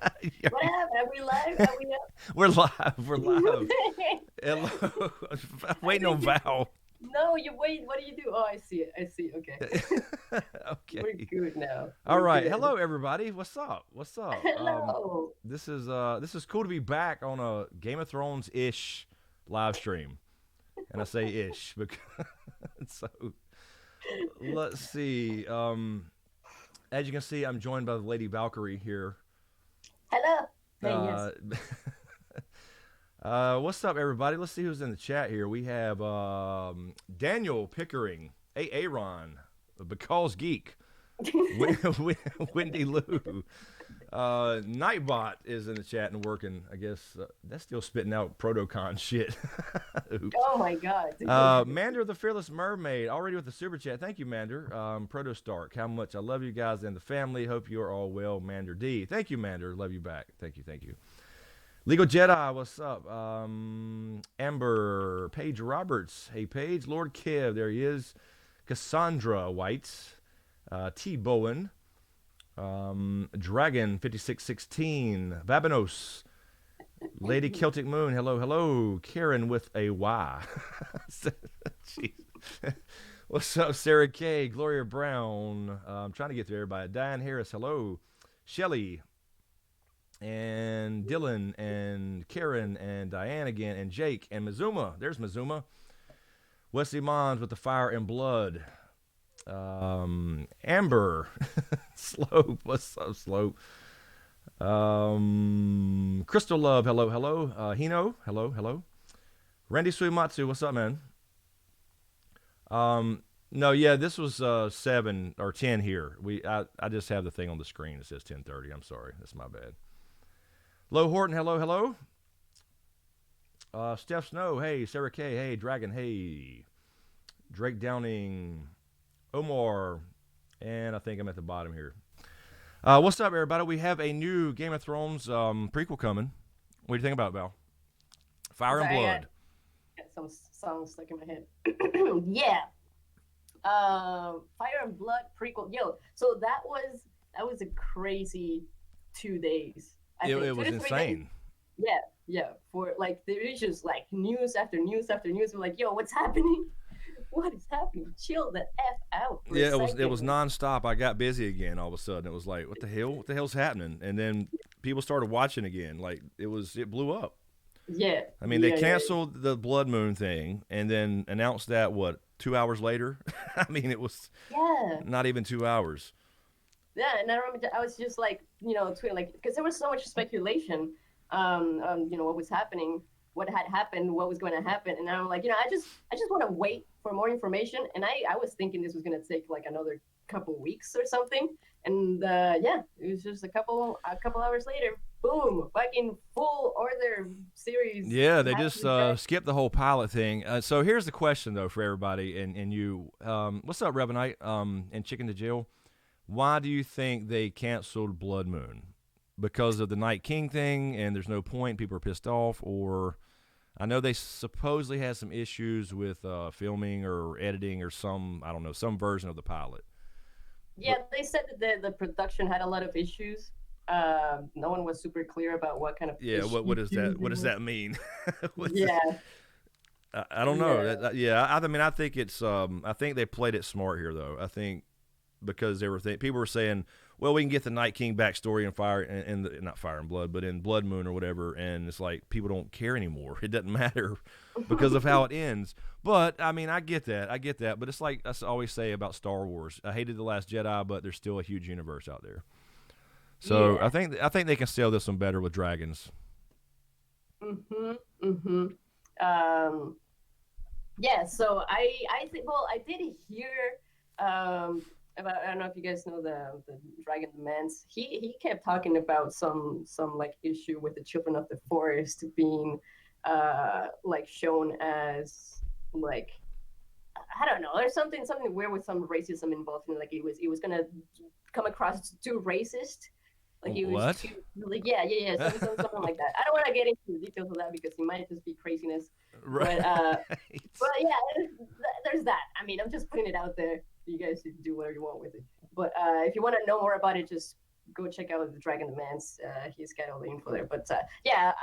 What happened? Are we live? Are we up? We're live. We're live. Hello. I Waiting on think you. Val. No, you wait. What do you do? Oh, I see it. I see. Okay, we're Okay. good now. All We're right. good. Hello, everybody. What's up? What's up? Hello. This is cool to be back on a Game of Thrones ish live stream, and I say ish because so let's see. As you can see, I'm joined by the Lady Valkyrie here. Hello. Hey, yes. Uh, what's up, everybody? Let's see who's in the chat here. We have Daniel Pickering, Aaron, Because Geek, Wendy Lou, Nightbot is in the chat and working. I guess that's still spitting out Protocon shit. Oops. Oh my God. Mander the Fearless Mermaid, already with the super chat. Thank you, Mander. Proto Stark, how much I love you guys and the family. Hope you are all well. Mander D. Thank you, Mander. Love you back. Thank you. Thank you. Legal Jedi, what's up? Amber, Paige Roberts. Hey, Paige. Lord Kev, there he is. Cassandra White. T. Bowen. Dragon 5616. Vabanos. Lady Celtic Moon, hello, hello. Karen with a Y. Jeez. What's up, Sarah K? Gloria Brown. I'm trying to get through everybody. Diane Harris, hello. Shelly, and Dylan, and Karen, and Diane again, and Jake, and Mizuma. There's Mizuma. Wesley Mons with the Fire and Blood. Amber. Slope. What's up, Slope? Crystal Love, hello, hello. Hino, hello, hello. Randy Suimatsu, what's up, man? No, yeah, this was 7 or 10 here. I just have the thing on the screen that says 10:30. I'm sorry, that's my bad. Low Horton, hello, hello. Steph Snow, hey. Sarah K, hey. Dragon, hey. Drake Downing, Omar, and I think I'm at the bottom here. What's up, everybody? We have a new Game of Thrones prequel coming. What do you think about it, Val? Fire and Blood. Got some songs stuck in my head. Yeah. Fire and Blood prequel. Yo, so that was a crazy 2 days. It was insane. Yeah. For like there is just like news after news after news. We're like, yo, what's happening? What is happening? Chill the F out. Yeah, it was nonstop. I got busy again all of a sudden. It was like, what the hell? What the hell's happening? And then people started watching again. Like it blew up. Yeah. I mean, they canceled the Blood Moon thing and then announced that 2 hours later. I mean, it was not even 2 hours. Yeah, and I remember I was just like, tweeting like because there was so much speculation, what was happening, what had happened, what was going to happen, and I'm like, I just want to wait for more information, and I was thinking this was going to take like another couple weeks or something, and it was just a couple hours later, boom, fucking full order series. Yeah, they just skipped the whole pilot thing. So here's the question though for everybody and you, what's up, Revenite, and Chicken to Jill? Why do you think they canceled Blood Moon? Because of the Night King thing, and there's no point. People are pissed off, or I know they supposedly had some issues with filming or editing or some version of the pilot. Yeah, they said that the production had a lot of issues. No one was super clear about what kind of what is that? What does that mean? I don't know. I think it's I think they played it smart here though. I think because people were saying, well, we can get the Night King backstory in not Fire and Blood, but in Blood Moon or whatever, and it's like people don't care anymore. It doesn't matter because of how it ends. But I mean, I get that. But it's like I always say about Star Wars. I hated The Last Jedi, but there's still a huge universe out there. So I think they can sell this one better with dragons. Yeah. So I think I did hear about, I don't know if you guys know the Dragon Mance. He kept talking about some like issue with the Children of the Forest being like shown as like, I don't know, there's something weird with some racism involved in it. Like it was gonna come across too racist. Like it was too, like something like that. I don't want to get into the details of that because it might just be craziness. Right. But yeah, there's that. I mean, I'm just putting it out there. You guys do whatever you want with it. But if you want to know more about it, just go check out the Dragon Demands. He's got all the info there. But yeah,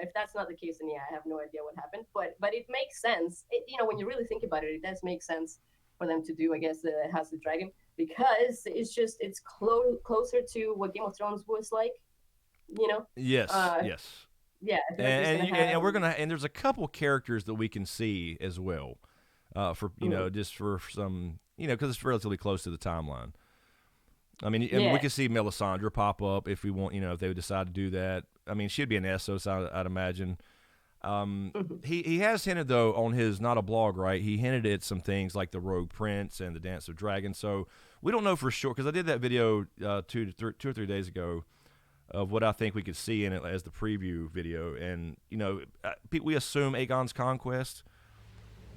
if that's not the case, then yeah, I have no idea what happened. But it makes sense. When you really think about it, it does make sense for them to do, I guess, House of the Dragon, because it's closer to what Game of Thrones was like. Yes, yes. Yeah, I feel like there's gonna have. And we're gonna and there's a couple characters that we can see as well, for just for some because it's relatively close to the timeline. I mean, we could see Melisandre pop up if we want, if they would decide to do that. I mean, she'd be an Essos, I'd imagine. He has hinted, though, on his, not a blog, right? He hinted at some things like the Rogue Prince and the Dance of Dragons. So we don't know for sure, because I did that video 2 or 3 days ago of what I think we could see in it as the preview video. And, we assume Aegon's conquest,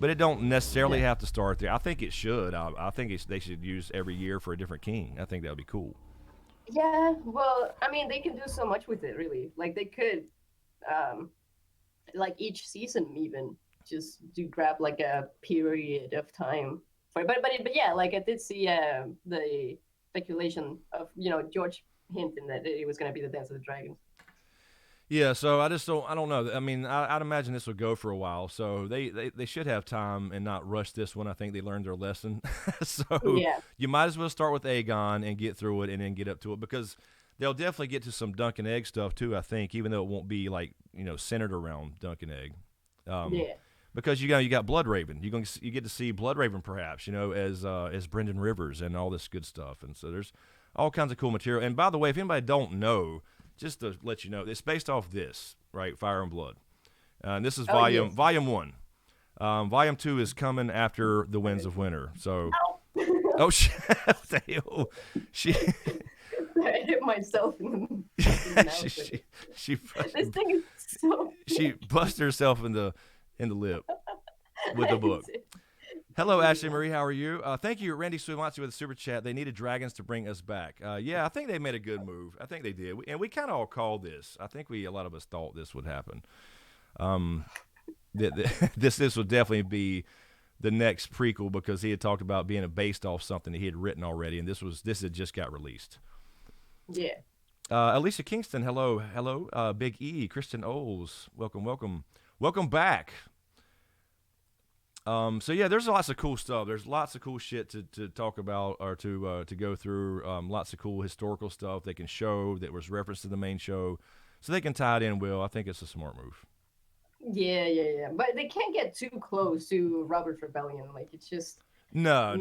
but it don't necessarily have to start there. I think it should. I think they should use every year for a different king. I think that would be cool. Yeah, well, I mean, they can do so much with it, really. Like, they could, like, each season even just grab, like, a period of time. But yeah, like, I did see the speculation of, George hinting that it was going to be the Dance of the Dragons. Yeah, so I don't know. I mean, I'd imagine this would go for a while, so they should have time and not rush this one. I think they learned their lesson. So yeah. You might as well start with Aegon and get through it and then get up to it, because they'll definitely get to some Dunk and Egg stuff too, I think, even though it won't be like, centered around Dunk and Egg. Yeah. Because you got Bloodraven. You get to see Bloodraven perhaps, as Brendan Rivers and all this good stuff. And so there's all kinds of cool material. And by the way, if anybody don't know, just to let you know, it's based off this, right? Fire and Blood. And this is volume 1. Volume 2 is coming after The Winds of Winter. So, she I hit myself in the mouth. she this thing is so. She busted herself in the lip with the book. Hello, Ashley Marie. How are you? Thank you, Randy Suimatsu, with the super chat. They needed dragons to bring us back. Yeah, I think they made a good move. I think they did, and we kind of all called this. I think a lot of us thought this would happen. This would definitely be the next prequel, because he had talked about being based off something that he had written already, and this had just got released. Yeah. Alicia Kingston, hello. Big E, Kristen Oles, welcome back. So yeah, there's lots of cool stuff. There's lots of cool shit to talk about, or to go through. Lots of cool historical stuff they can show that was referenced to the main show, so they can tie it in. Will, I think it's a smart move. Yeah. But they can't get too close to Robert's Rebellion. Like, it's just no.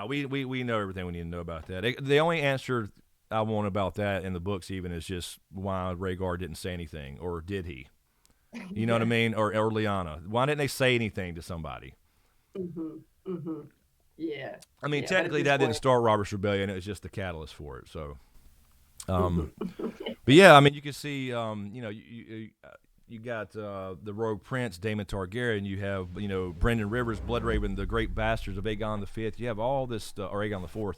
We know everything we need to know about that. The only answer I want about that in the books even is just why Rhaegar didn't say anything, or did he? You know what I mean? Or Lyanna. Why didn't they say anything to somebody? Yeah. I mean, technically that didn't start Robert's Rebellion. It was just the catalyst for it. So, but yeah, I mean, you can see, you got the Rogue Prince, Daemon Targaryen. You have, Brendan Rivers, Bloodraven, the great bastards of Aegon V. You have all this stuff, or Aegon IV.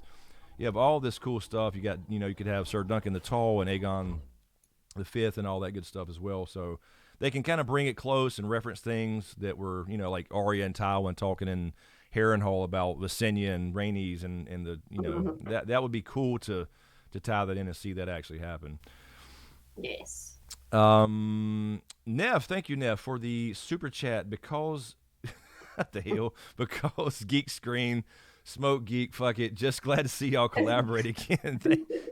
You have all this cool stuff. You got, you could have Sir Duncan the Tall and Aegon V and all that good stuff as well. So they can kind of bring it close and reference things that were, like Arya and Tywin talking in Harrenhal about Visenya and Rhaenys and the, that would be cool to tie that in and see that actually happen. Yes. Nev, thank you, Nev, for the super chat, because what the hell? Because Geek Screen, Smoke Geek, fuck it. Just glad to see y'all collaborate again.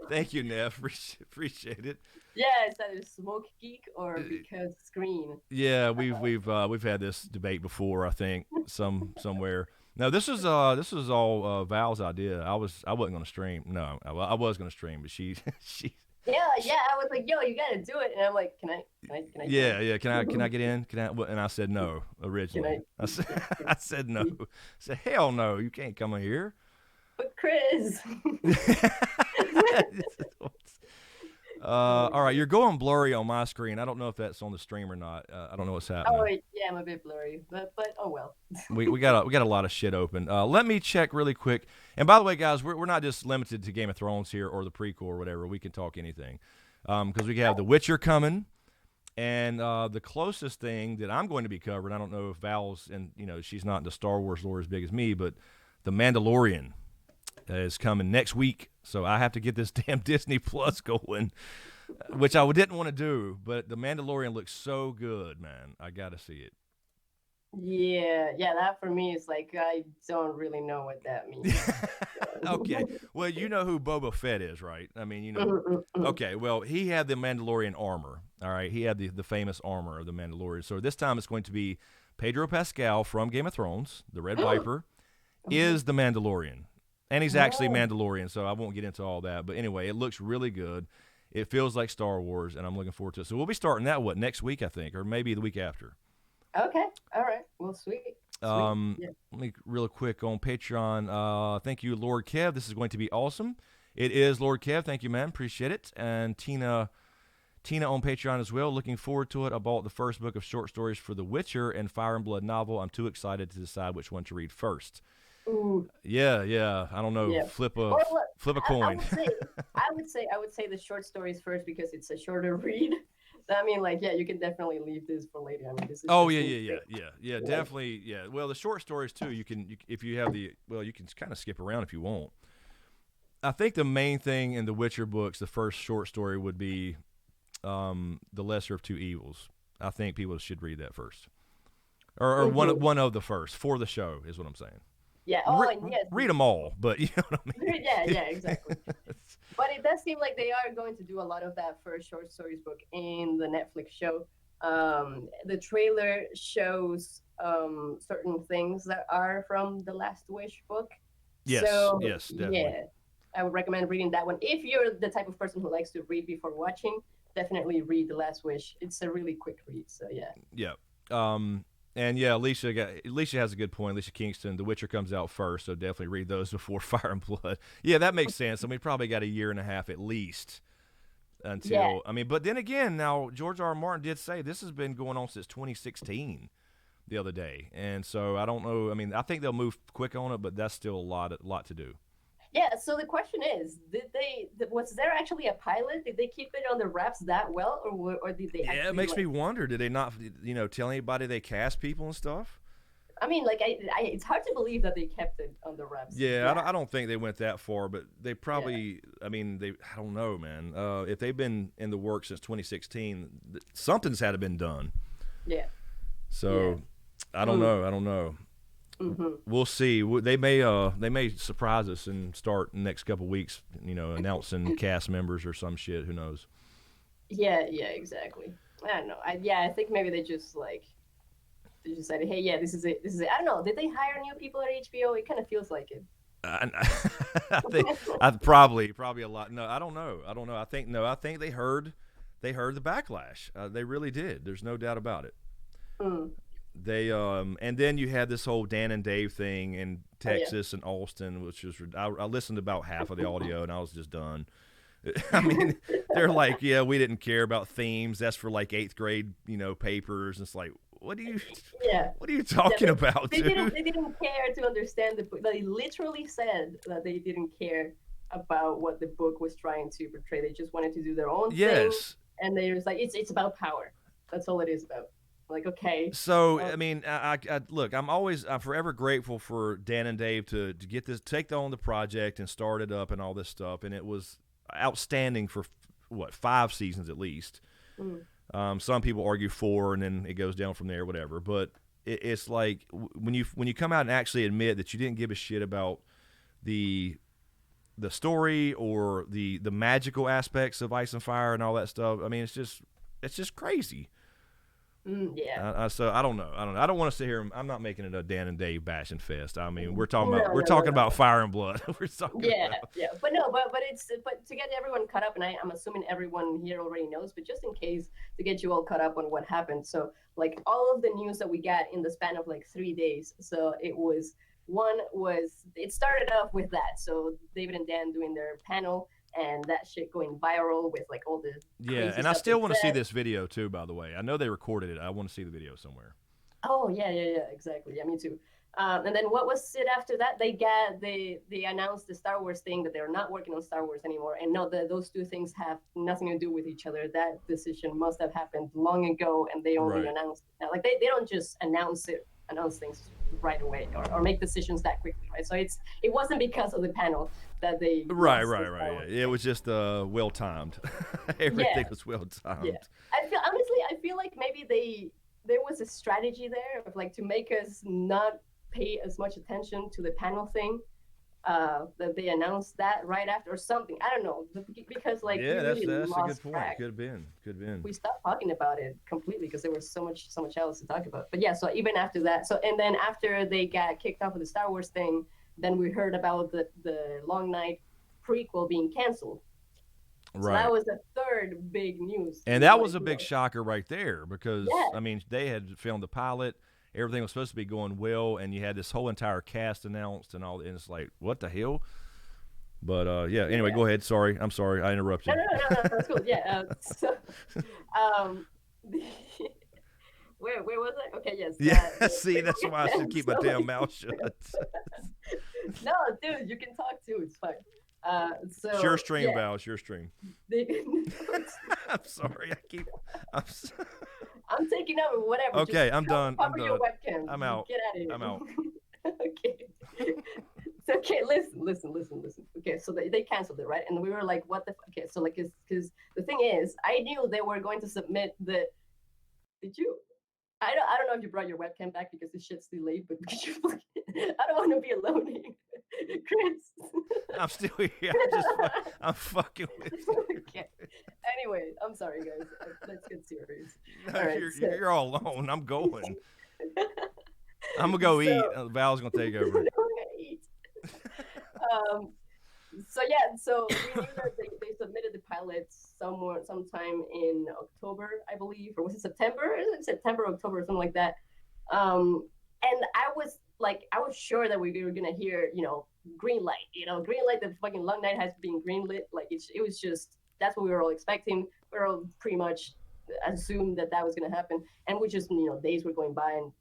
Thank you, Nev. Appreciate it. Yeah, it's either Smoke Geek or because Screen. Yeah, we've had this debate before, I think, somewhere. No, this was all Val's idea. I wasn't gonna stream. No, I was gonna stream, but she. Yeah. I was like, yo, you gotta do it, and I'm like, can I? Yeah. Can I get in? And I said no originally. I said no. I said hell no, you can't come in here. But Chris. All right, you're going blurry on my screen. I don't know if that's on the stream or not. I don't know what's happening. Oh yeah, I'm a bit blurry, but oh well. we got a lot of shit open. Let me check really quick. And by the way, guys, we're not just limited to Game of Thrones here or the prequel or whatever. We can talk anything, because we have The Witcher coming, and the closest thing that I'm going to be covering. I don't know if Val's, and she's not in the Star Wars lore as big as me, but The Mandalorian. is coming next week. So I have to get this damn Disney Plus going, which I didn't want to do. But The Mandalorian looks so good, man. I got to see it. Yeah, yeah, that for me is like I don't really know what that means. Okay. Well, you know who Boba Fett is, right? I mean, you know. Mhm. Okay. Well, he had the Mandalorian armor. All right. He had the famous armor of the Mandalorian. So this time it's going to be Pedro Pascal from Game of Thrones, the Red Viper, is the Mandalorian. And he's actually Oh, Mandalorian, so I won't get into all that. But anyway, it looks really good. It feels like Star Wars, and I'm looking forward to it. So we'll be starting that, next week, I think, or maybe the week after. okay, all right. Well, sweet, sweet. Yeah. Let me real quick on Patreon. Thank you, Lord Kev. This is going to be awesome. It is Lord Kev. Thank you, man. Appreciate it. And Tina on Patreon as well. Looking forward to it. I bought the first book of short stories for The Witcher and Fire and Blood novel. I'm too excited to decide which one to read first. Ooh, Yeah. I don't know. yeah. Flip a Well, look, flip a I coin. would say, I would say the short stories first because it's a shorter read. So, I mean, like, yeah, you can definitely leave this for later. I mean, this is Oh just yeah, like, definitely, yeah. Well, the short stories too. If you have you can kind of skip around if you want. I think the main thing in the Witcher books, the first short story would be the Lesser of Two Evils. I think people should read that first, or mhm. one of the first for the show is what I'm saying. Yeah. Oh, and yes, Read them all, but you know what I yeah, mean. yeah, exactly. But it does seem like they are going to do a lot of that first short stories book in the Netflix show. The trailer shows certain things that are from the Last Wish book. So yes, definitely. yeah, I would recommend reading that one. If you're the type of person who likes to read before watching, definitely read The Last Wish. It's a really quick read. So yeah. Yeah. And yeah, Alicia has a good point. Alicia Kingston, The Witcher comes out first, so definitely read those before Fire and Blood. Yeah, that makes sense. I mean, probably got a year and a half at least Yeah, until but then again, now George R. R. Martin did say this has been going on since 2016 the other day, and so I don't know. I mean, I think they'll move quick on it, but that's still a lot to do. yeah. So the question is, was there actually a pilot? Did they keep it on the wraps that well, or did they Yeah, it actually makes me like? wonder. Did they not, tell anybody they cast people and stuff? I mean, like it's hard to believe that they kept it on the wraps Yeah, that. I don't think they went that far, but they Yeah, probably. I mean, I don't know, man. If they've been in the work since 2016, something's had to been done. yeah, yeah. So, I don't Mm, know. I don't know. mm-hmm. We'll see. They may surprise us and start in the next couple weeks. Announcing cast members or some shit. Who knows? Yeah, yeah, exactly. I don't know. I think maybe they just said, hey, yeah, this is it. This is it. I don't know. Did they hire new people at HBO? It kind of feels like it. I, I think I probably a lot. No, I don't know. I think no. I think they heard the backlash. They really did. There's no doubt about it. Mm. They and then you had this whole Dan and Dave thing in Oh yeah. Texas and Austin, which was I listened to about half of the audio and I was just done. I mean, they're like, yeah, we didn't care about themes. That's for like eighth grade, papers. And it's like, Yeah. what are you Yeah, talking about, dude? they didn't care to understand the book. They literally said that they didn't care about what the book was trying to portray. They just wanted to do their own thing, Yes. and they was like, it's about power. That's all it is about. Like, okay, So uh, I mean, I look. I'm forever grateful for Dan and Dave to get this, take on the project and start it up and all this stuff. And it was outstanding for what 5 seasons at least. mm, Some people argue 4, and then it goes down from there, whatever. But it's like when you come out and actually admit that you didn't give a shit about the story or the magical aspects of Ice and Fire and all that stuff. I mean, it's just crazy. yeah. So I don't know. I don't want to sit here. I'm not making it a Dan and Dave bashing fest. I mean, No, we're no, no, talking no. about Fire and Blood. We're talking Yeah, about. yeah, but no, but to get everyone caught up, and I'm assuming everyone here already knows, but just in case to get you all caught up on what happened. So like all of the news that we got in the span of like 3 days. So it started off with that. So David and Dan doing their panel and that shit going viral with like all the Yeah, crazy and I stuff they still want to see said. this video too. By the way, I know they recorded it. I want to see the video somewhere. Oh yeah, yeah, yeah, exactly. Yeah, me too. And then what was it after that? They announced the Star Wars thing that they're not working on Star Wars anymore, and no, those two things have nothing to do with each other. That decision must have happened long ago, and they only Right. announced it now. Like they don't just announce things right away or make decisions that quickly, right? So it wasn't because of the panel that they Right. lost the Star Yeah. Wars It thing. was just well timed. Everything Yeah, was well yeah. timed. I feel like maybe there was a strategy there of like to make us not pay as much attention to the panel thing, that they announced that right after or something. I don't know, because like we Yeah, really that's a good lost point. track. Could have been. Could have been. We stopped talking about it completely because there was so much else to talk about. But yeah, so even after that, so and then after they got kicked off of the Star Wars thing, then we heard about the Long Night prequel being canceled. So that Right. was the third big news. And that was a big shocker right there because, I Yeah, mean, they had filmed the pilot. Everything was supposed to be going well, and you had this whole entire cast announced and all. And it's like, what the hell? But yeah. Anyway, yeah. go ahead. Sorry, I'm sorry, I No, interrupted. no, no, no, no, that's cool. Yeah. So, um, where was I? Okay, yes. Yeah. The See, that's why I should keep my so, damn mouth shut. no, dude, you can talk too. It's fine. It's your So stream, yeah, Val. It's your stream. they, no, I'm sorry. I keep. I'm. I'm taking over. Whatever. Just Okay, I'm done. I'm cover your done. webcam. I'm out. Get out of here. I'm out. Okay. So, okay, listen. Okay, so they canceled it, right? And we were like, what the? Okay, so like, because the thing is, I knew they were going to submit the. Did you? I don't know if you brought your webcam back because this shit's delayed, but could you, I don't want to be alone here, Chris. I'm still here. I'm fucking with you. Okay. Anyway, I'm sorry, guys. Let's get serious. No, All right, you're all alone. I'm going. I'm gonna go eat. Val's gonna take over. eat. Um, so yeah, so we knew that they submitted the pilot sometime in October, I believe, or was it September? September, October, something like that. And I was sure that we were gonna hear, green light, green light. The fucking Long Night has been greenlit. Like it was just that's what we were all expecting. We were all pretty much assumed that was gonna happen, and we just days were going by and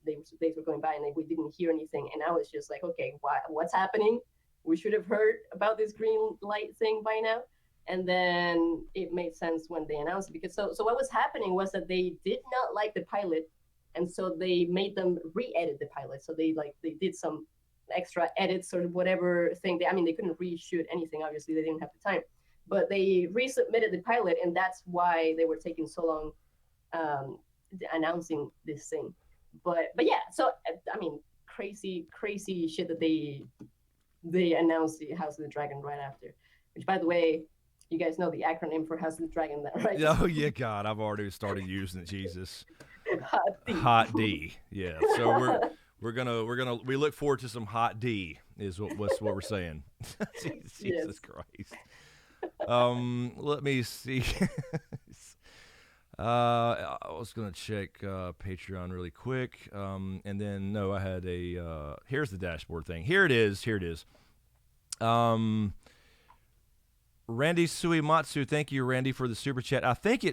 days were going by and we didn't hear anything, and I was just like, okay, what's happening? We should have heard about this green light thing by now. And then it made sense when they announced it, because so what was happening was that they did not like the pilot, and so they made them re-edit the pilot. So they did some extra edits or whatever thing. They couldn't reshoot anything, obviously they didn't have the time, but they resubmitted the pilot, and that's why they were taking so long announcing this thing. But yeah, so crazy shit that they announced the House of the Dragon right after, which, by the way, you guys know the acronym for House of the Dragon, right? Oh yeah, God, I've already started using it. Jesus. Hot D. Yeah. So we look forward to some hot D is what we're saying. Jesus Yes. Christ. Let me see. I was gonna check Patreon really quick, and then no, I had a here's the dashboard thing. Here it is. Randy Suimatsu, thank you, Randy, for the super chat. I think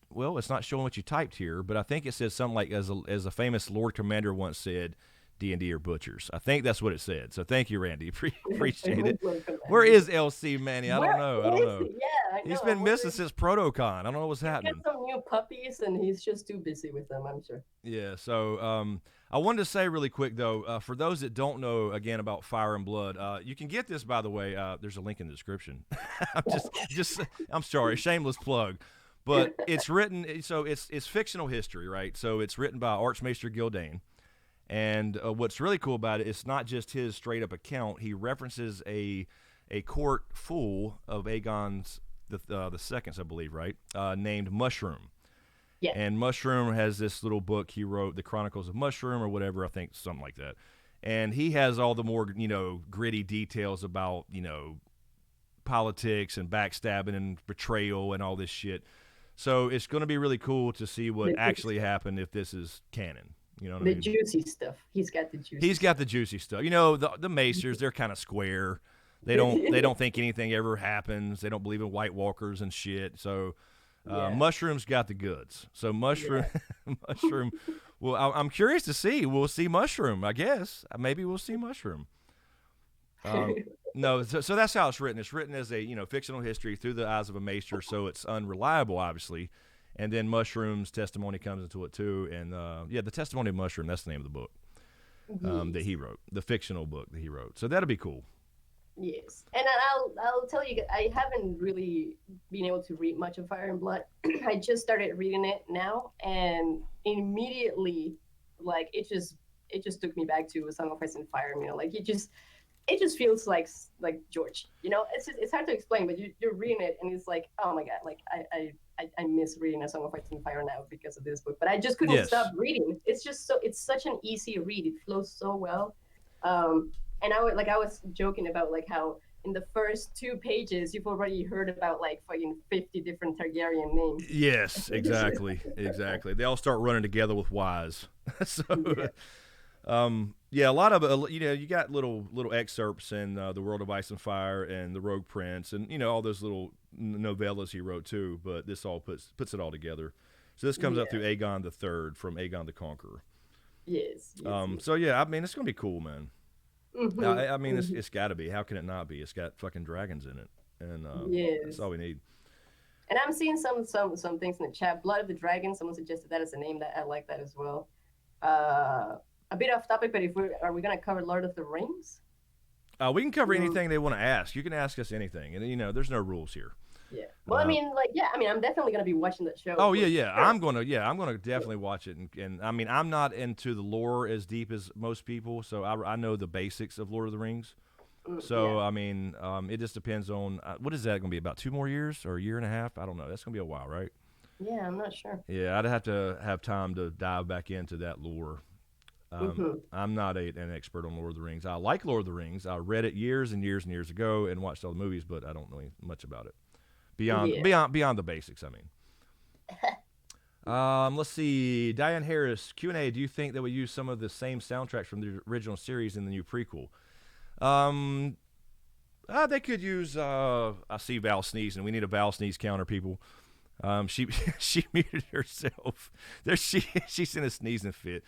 well, it's not showing what you typed here, but I think it says something like as a famous Lord Commander once said, D&D are butchers. I think that's what it said. So thank you, Randy. Appreciate it. Where is LC Manny? I don't know. Yeah, I know. He's been missing since ProtoCon. I don't know what's happening. He's got some new puppies, and he's just too busy with them, I'm sure. Yeah, so I wanted to say really quick, though, for those that don't know, again, about Fire and Blood, you can get this, by the way. There's a link in the description. I'm sorry, shameless plug. But it's written, so it's fictional history, right? So it's written by Archmaester Gildane. And what's really cool about it, it's not just his straight-up account. He references a court fool of Aegon's, the second's, I believe, right, named Mushroom. Yeah. And Mushroom has this little book he wrote, The Chronicles of Mushroom or whatever, I think, something like that. And he has all the more, gritty details about, politics and backstabbing and betrayal and all this shit. So it's going to be really cool to see what actually happened if this is canon. You know what I mean? Juicy stuff. He's got the juicy. He's got the juicy stuff. The Maesters, they're kind of square. They don't think anything ever happens. They don't believe in White Walkers and shit. So Mushroom's got the goods. So Mushroom. Well, I'm curious to see. We'll see Mushroom, I guess. Maybe we'll see Mushroom. No, so that's how it's written. It's written as a fictional history through the eyes of a Maester, so it's unreliable, obviously. And then Mushroom's testimony comes into it too, and the testimony of Mushroom, that's the name of the book. that he wrote, the fictional book that he wrote. So that'll be cool. Yes, and I'll tell you, I haven't really been able to read much of Fire and Blood. I just started reading it now, and immediately, like it just took me back to A Song of Ice and Fire. You know, like it just feels like George. You know, it's hard to explain, but you're reading it, and it's like, oh my god, like I miss reading A Song of Ice and Fire now because of this book, but I just couldn't stop reading. It's just it's such an easy read. It flows so well. And I was joking about like how in the first 2 pages you've already heard about like fucking 50 different Targaryen names. Yes, exactly, exactly. They all start running together with Y's. So, yeah, a lot of you got little excerpts in The World of Ice and Fire and The Rogue Prince, and all those little novellas he wrote too. But this all puts it all together. So this comes up through Aegon III from Aegon the Conqueror. Yes. So yeah, I mean it's gonna be cool, man. Mm-hmm. I mean, it's got to be. How can it not be? It's got fucking dragons in it, and that's all we need. And I'm seeing some things in the chat. Blood of the Dragon. Someone suggested that as a name. That I like that as well. A bit off topic, but are we gonna cover Lord of the Rings? We can cover anything they want to ask. You can ask us anything, and there's no rules here. Yeah. Well, I mean, I'm definitely gonna be watching that show. Oh yeah. Sure. I'm gonna definitely watch it, and I mean, I'm not into the lore as deep as most people, so I know the basics of Lord of the Rings. So I mean, it just depends on what is that gonna be, about 2 more years or a year and a half? I don't know. That's gonna be a while, right? Yeah, I'm not sure. Yeah, I'd have to have time to dive back into that lore. I'm not an expert on Lord of the Rings. I like Lord of the Rings. I read it years and years and years ago and watched all the movies, but I don't know much about it. Beyond the basics, I mean. Let's see. Diane Harris, Q&A, do you think that we use some of the same soundtracks from the original series in the new prequel? They could use, I see Val sneezing. We need a Val sneeze counter, people. She muted herself. She's in a sneezing fit.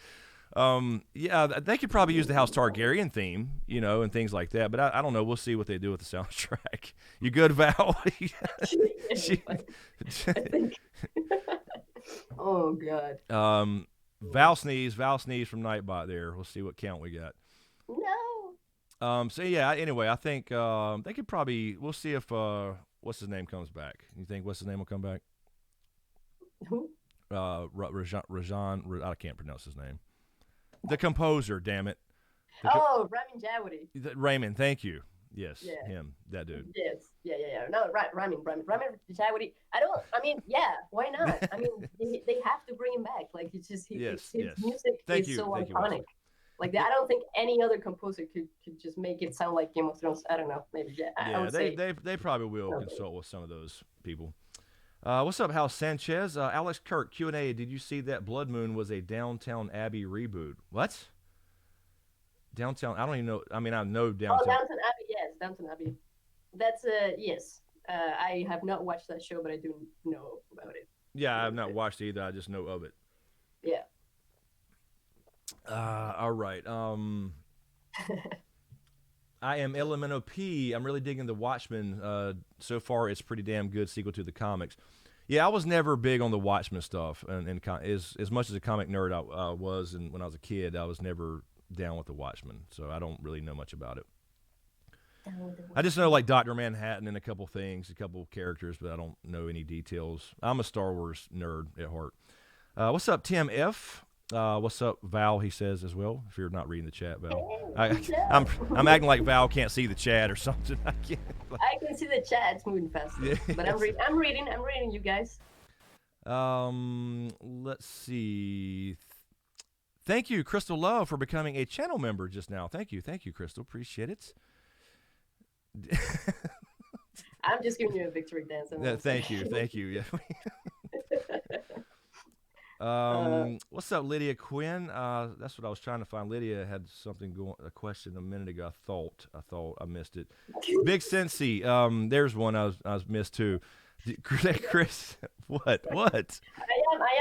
Yeah, they could probably use the House Targaryen theme, and things like that. But I don't know. We'll see what they do with the soundtrack. You good, Val? I think. Oh God. Val sneeze from Nightbot. There. We'll see what count we got. No. So yeah. Anyway, I think they could probably. We'll see if what's his name comes back. You think what's his name will come back? Who? Rajan. I can't pronounce his name. The composer, damn it. Ramin Djawadi. Raymond, thank you. Yes, him, that dude. Yes, yeah. No, Ramin Djawadi. Why not? I mean, they have to bring him back. Like, it's just his music is so iconic. Like, I don't think any other composer could just make it sound like Game of Thrones. I don't know, maybe. I would say they probably will consult with some of those people. What's up, House Sanchez? Alex Kirk, Q&A. Did you see that Blood Moon was a Downtown Abbey reboot? What? Downtown? I don't even know. I mean, I know Downtown. Oh, Downtown Abbey. Yes, Downtown Abbey. That's yes. I have not watched that show, but I do know about it. Yeah, I have not watched it either. I just know of it. Yeah. All right. I am Elemento P. I'm really digging The Watchmen. So far, it's pretty damn good sequel to the comics. Yeah, I was never big on the Watchmen stuff, and as much as a comic nerd I was, and when I was a kid, I was never down with the Watchmen. So I don't really know much about it. I just know like Dr. Manhattan and a couple characters, but I don't know any details. I'm a Star Wars nerd at heart. What's up, Tim F? What's up, Val? He says as well. If you're not reading the chat, Val, I'm acting like Val can't see the chat or something. I can see the chat. It's moving fast, but I'm reading you guys. Let's see. Thank you, Crystal Love, for becoming a channel member just now. Thank you, Crystal. Appreciate it. I'm just giving you a victory dance. Thank you. Yeah. What's up, Lydia Quinn? That's what I was trying to find. Lydia had a question a minute ago. I thought I missed it. Big Sensi. There's one I was missed too. Chris, what? I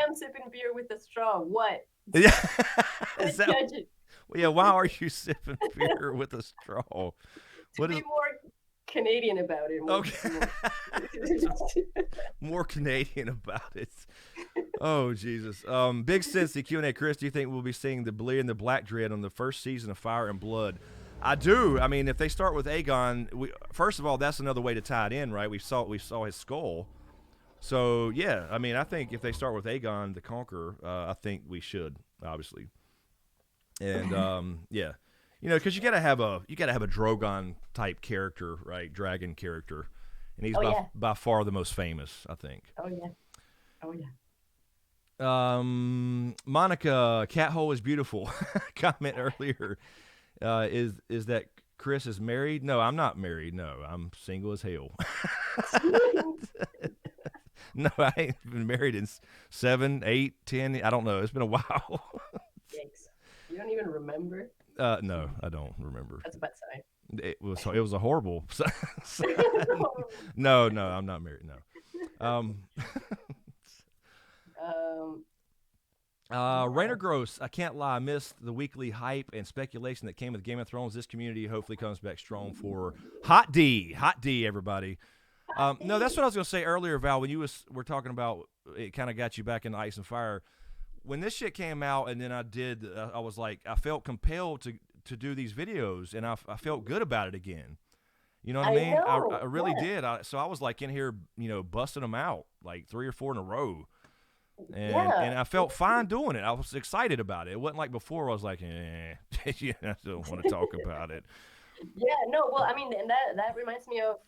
am sipping beer with a straw. What? Yeah. Why are you sipping beer with a straw? To be more Canadian about it. Okay. More Canadian about it. Oh, Jesus. Big Cincy Q&A. Chris, do you think we'll be seeing the Bleed and the Black Dread on the first season of Fire and Blood? I do. I mean, if they start with Aegon, first of all, that's another way to tie it in, right? We saw his skull. So, yeah, I mean, I think if they start with Aegon the Conqueror, I think we should, obviously. And, yeah. You know, because you gotta have a Drogon type character, right? Dragon character. And he's by far the most famous, I think. Oh, yeah. Oh, yeah. Monica, cat hole is beautiful. Comment earlier. Is that Chris is married? No, I'm not married. No, I'm single as hell. No, I ain't been married in 7, 8, 10. I don't know. It's been a while. Yikes. You don't even remember? No, I don't remember. That's a bad sign. It was a horrible. No, I'm not married. No. Rainer Gross, I can't lie, I missed the weekly hype and speculation that came with Game of Thrones. This community hopefully comes back strong for Hot D, everybody. No, that's what I was going to say earlier, Val, when you were talking about it kind of got you back into Ice and Fire. When this shit came out and then I was like, I felt compelled to do these videos, and I felt good about it again. You know what I mean? I really did. So I was like in here, busting them out like 3 or 4 in a row. And I felt fine doing it. I was excited about it. It wasn't like before I was like, I don't want to talk about it. Yeah, no, well, I mean, and that reminds me of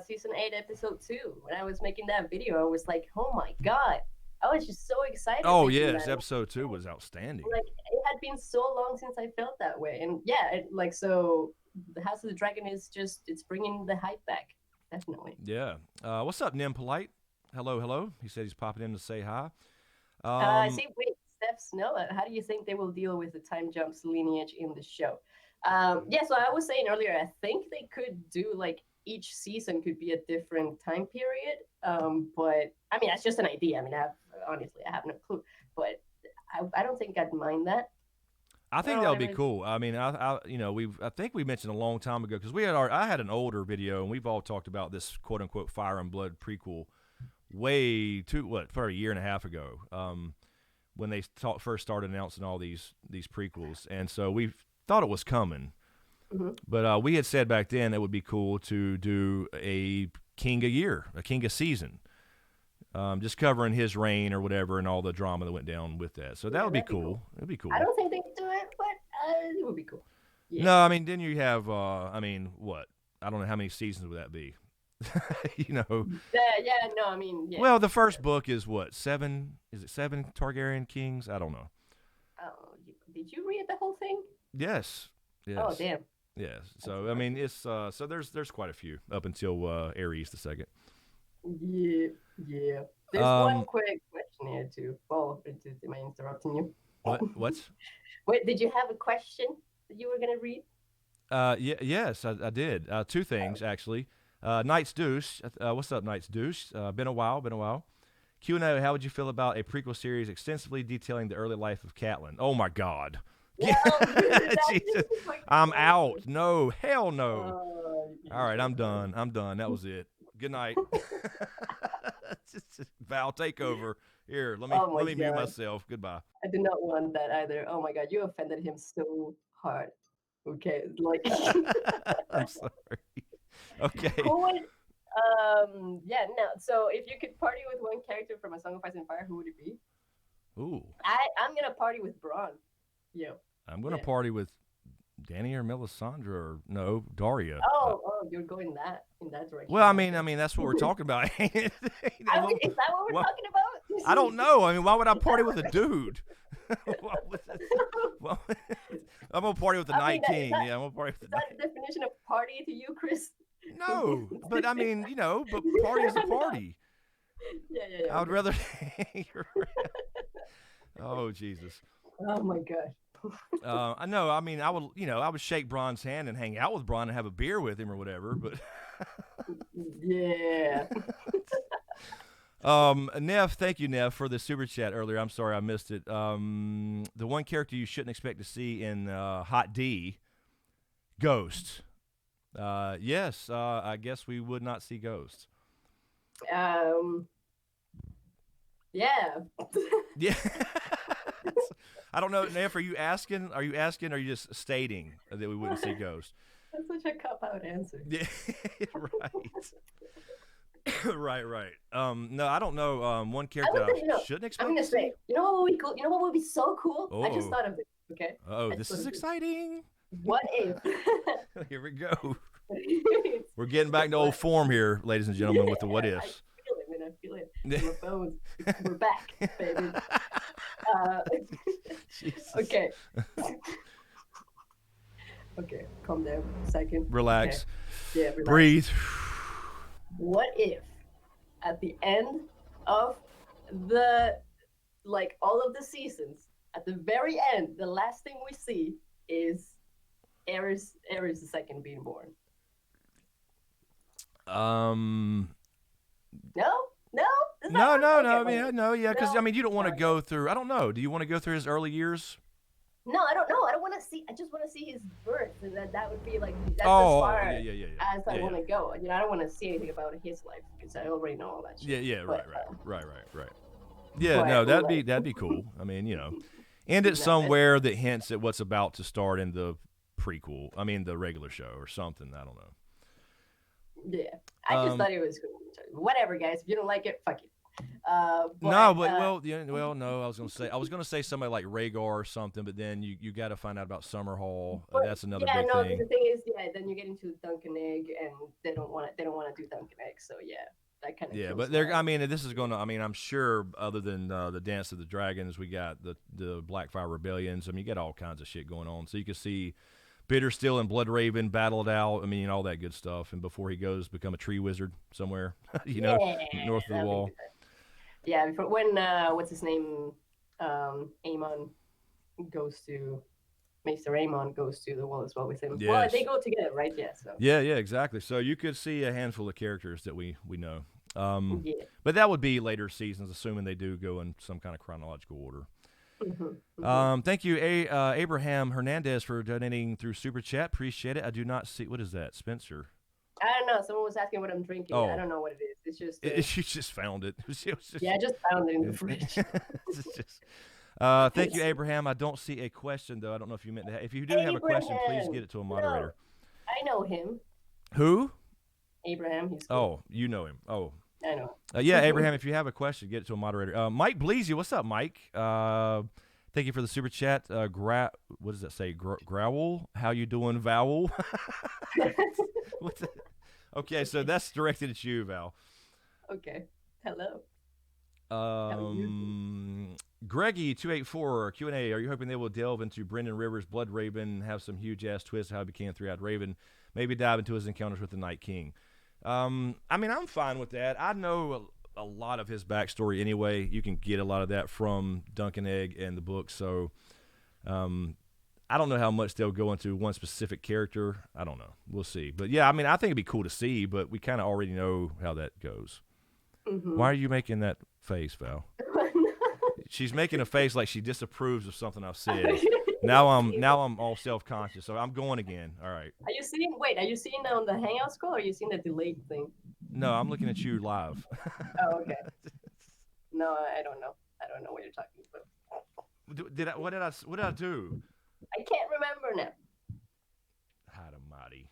season 8, episode 2. When I was making that video, I was like, oh my God. I was just so excited. Oh, yes, episode 2 was outstanding. Like, it had been so long since I felt that way. And yeah, so the House of the Dragon is it's bringing the hype back. Definitely. Yeah. What's up, Nim Polite? Hello. He said he's popping in to say hi. I see. Wait, Steph Snow, how do you think they will deal with the time jumps lineage in the show? So I was saying earlier, I think they could do like each season could be a different time period. But I mean, that's just an idea. I mean, honestly, I have no clue, but I don't think I'd mind that. I think that would be cool. I mean, I think we mentioned a long time ago because I had an older video and we've all talked about this quote unquote Fire and Blood prequel for a year and a half ago, when they first started announcing all these prequels, and so we thought it was coming. Mm-hmm. But we had said back then it would be cool to do a king a season, just covering his reign or whatever and all the drama that went down with that. So that would be cool. It'd be cool. I don't think they could do it, but it would be cool. Yeah. No, I mean, then you have, what? I don't know how many seasons would that be. Yeah, no, I mean, yeah. Well, the first book is what, 7? Is it 7 Targaryen kings? I don't know. Oh, did you read the whole thing? Yes. Oh, damn. Yes. So I mean, it's so there's quite a few up until Ares the second. Yeah. There's one quick question here too. Oh, am I interrupting you? What's? Wait, did you have a question that you were gonna read? Yes, I did. 2 things actually. Knight's Deuce. What's up, Knight's Deuce? Been a while. Q&A, how would you feel about a prequel series extensively detailing the early life of Catelyn? Oh, my God. Well, Jesus. I'm out. No, hell no. All right, I'm done. That was it. Good night. Val, take over. Here, let me mute myself. Goodbye. I do not want that either. Oh, my God. You offended him so hard. Okay, like... I'm sorry. Okay. So if you could party with one character from A Song of Ice and Fire, who would it be? Ooh. I'm gonna party with Bronn. Yeah. I'm gonna party with Dany or Melisandre or Daria. Oh, you're going in that direction. Well, I mean that's what we're talking about. Is that what we're talking about? I don't know. I mean, why would I party with a dude? Well, I'm gonna party with the Night King. I'm gonna party with the Night. Is that the definition of party to you, Chris? No, but I mean, but party is a party. Yeah. I would rather. Oh, Jesus. Oh my God. I know. I mean, I would shake Bronn's hand and hang out with Bronn and have a beer with him or whatever. But yeah. Neff, thank you, Neff, for the super chat earlier. I'm sorry I missed it. The one character you shouldn't expect to see in Hot D, Ghost. Yes. I guess we would not see ghosts. Um, yeah. Yeah. I don't know, Neff. Are you asking? Are you asking? Or are you just stating that we wouldn't see ghosts? That's such a cop-out answer. Yeah. Right. Right. No, I don't know. One I character would that I say, shouldn't I'm expect gonna to see. say, you know what would be cool? You know what would be so cool? I just Oh, thought of it. Okay. oh, I just this thought is of it. exciting. What if? Here we go. We're getting back to old form here, ladies and gentlemen, with the what I ifs. feel it, man. I feel it. In my bones. We're back, baby. Uh, okay. Okay. Calm down. A second. Okay. Relax. Yeah. Relax. Breathe. What if at the end of the all of the seasons, at the very end, the last thing we see is Ares the second being born? Um. No, no, No. I okay. mean, no, yeah, because No? I mean, you don't want to go through. I don't know. Do you want to go through his early years? No, I don't know. I don't want to see. I just want to see his birth, and that would be like that's as Oh, far yeah. as I want to go. You know, I don't want to see anything about his life because I already know all that shit. Yeah. But, Right. Yeah, but, no, that'd like, be cool. I mean, end it No, somewhere that hints at what's about to start in the prequel. I mean, the regular show or something. I don't know. yeah, I just thought it was cool. Whatever, guys. If you don't like it, fuck it. No, but no. I was gonna say somebody like Rhaegar or something, but then you got to find out about Summerhall. That's another big thing. The thing is, then you get into Duncan Egg, and they don't want to do Duncan Egg. So yeah, that kind of Yeah, but I mean, this is gonna. I mean, I'm sure other than the Dance of the Dragons, we got the Blackfire Rebellions. I mean, you get all kinds of shit going on. So you can see Bittersteel and Bloodraven battle it out. I mean, all that good stuff. And before he goes become a tree wizard somewhere, north of the wall. Yeah, when what's his name, Aemon goes to Maester Aemon goes to the wall as well with him. Yes. Well, they go together, right? Yeah. So. Yeah, exactly. So you could see a handful of characters that we know. Yeah. But that would be later seasons, assuming they do go in some kind of chronological order. Thank you, Abraham Hernandez, for donating through Super Chat. Appreciate it. I do not see. What is that, Spencer? I don't know. Someone was asking what I'm drinking. Oh. I don't know what it is. It's just. You just found it. Yeah, I just found it in the fridge. Thank you, Abraham. I don't see a question, though. I don't know if you meant to. If you do have a question, please get it to a moderator. No, I know him. Who? Abraham. He's cool. Oh, you know him. Oh. I know. Yeah, Abraham, if you have a question, get it to a moderator. Mike Bleasy, what's up, Mike? Thank you for the super chat. What does that say? Growl? How you doing, Vowel? What's that? Okay, so that's directed at you, Val. Okay. Hello. Greggy284 Q&A. Are you hoping they will delve into Brendan Rivers' Blood Raven, have some huge ass twist how he became Three-Eyed Raven, maybe dive into his encounters with the Night King? I mean, I'm fine with that. I know a lot of his backstory anyway. You can get a lot of that from Duncan Egg and the book. So, I don't know how much they'll go into one specific character. I don't know. We'll see. But yeah, I mean, I think it'd be cool to see, but we kind of already know how that goes. Mm-hmm. Why are you making that face, Val? She's making a face like she disapproves of something I've said. Now I'm all self-conscious, so I'm going again. All right. Are you seeing on the Hangout scroll, or are you seeing the delayed thing? No, I'm looking at you live. Oh, okay. No, I don't know. I don't know what you're talking about. What did I do? I can't remember now. Almighty.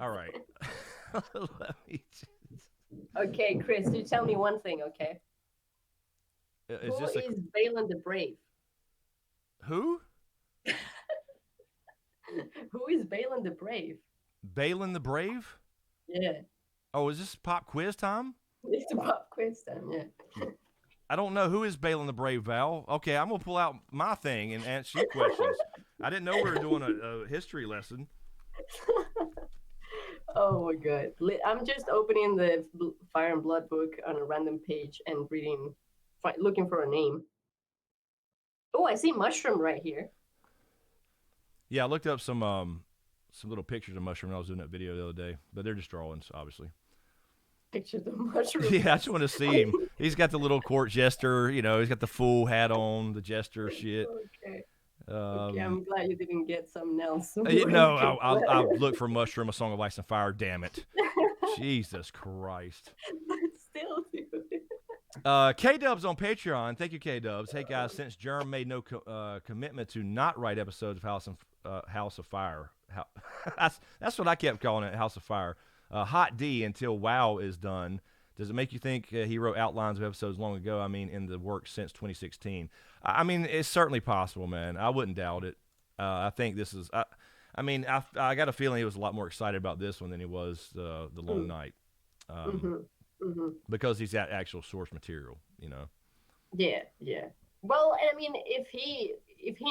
All right. Let me Okay, Chris, you tell me one thing, okay? Who is Balin the Brave? Who? Who is Balin the Brave? Balin the Brave? Yeah. Oh, is this pop quiz time? It's a pop quiz time, yeah. I don't know. Who is Balin the Brave, Val? Okay, I'm going to pull out my thing and answer your questions. I didn't know we were doing a history lesson. Oh, my God. I'm just opening the Fire and Blood book on a random page and looking for a name. Oh, I see Mushroom right here. Yeah, I looked up some little pictures of Mushroom when I was doing that video the other day, but they're just drawings, obviously. Pictures of Mushroom? Yeah, I just want to see him. He's got the little court jester, he's got the full hat on, the jester shit. Okay. Okay, I'm glad you didn't get something else. No, I'll look for Mushroom, A Song of Ice and Fire. Damn it, Jesus Christ. But still, dude. K Dubs on Patreon. Thank you, K Dubs. Hey guys, since Germ made no commitment to not write episodes of House of Fire, that's what I kept calling it, House of Fire. Hot D until WoW is done. Does it make you think he wrote outlines of episodes long ago? I mean, in the works since 2016. I mean, it's certainly possible, man. I wouldn't doubt it. I think this is. I got a feeling he was a lot more excited about this one than he was the Long Night. Because he's that actual source material, you know. Yeah. Well, I mean, if he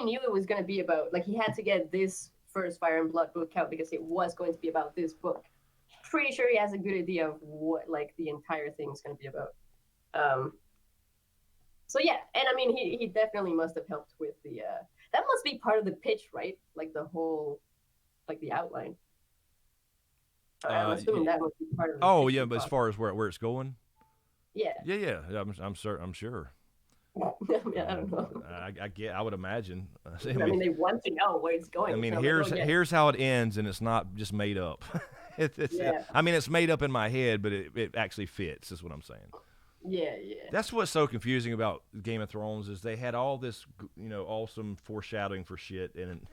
knew it was going to be about, like, he had to get this first Fire and Blood book out because it was going to be about this book. Pretty sure he has a good idea of what, like, the entire thing is going to be about. So yeah, and I mean, he definitely must have helped with the. That must be part of the pitch, right? Like the whole, like the outline. I'm assuming that would be part of. Oh yeah, but as far as where it's going. Yeah. Yeah. I'm sure. I mean, I don't know. I would imagine. I mean, they want to know where it's going. I mean, so here's how it ends, and it's not just made up. I mean, it's made up in my head, but it actually fits. Is what I'm saying. Yeah. That's what's so confusing about Game of Thrones is they had all this, awesome foreshadowing for shit, and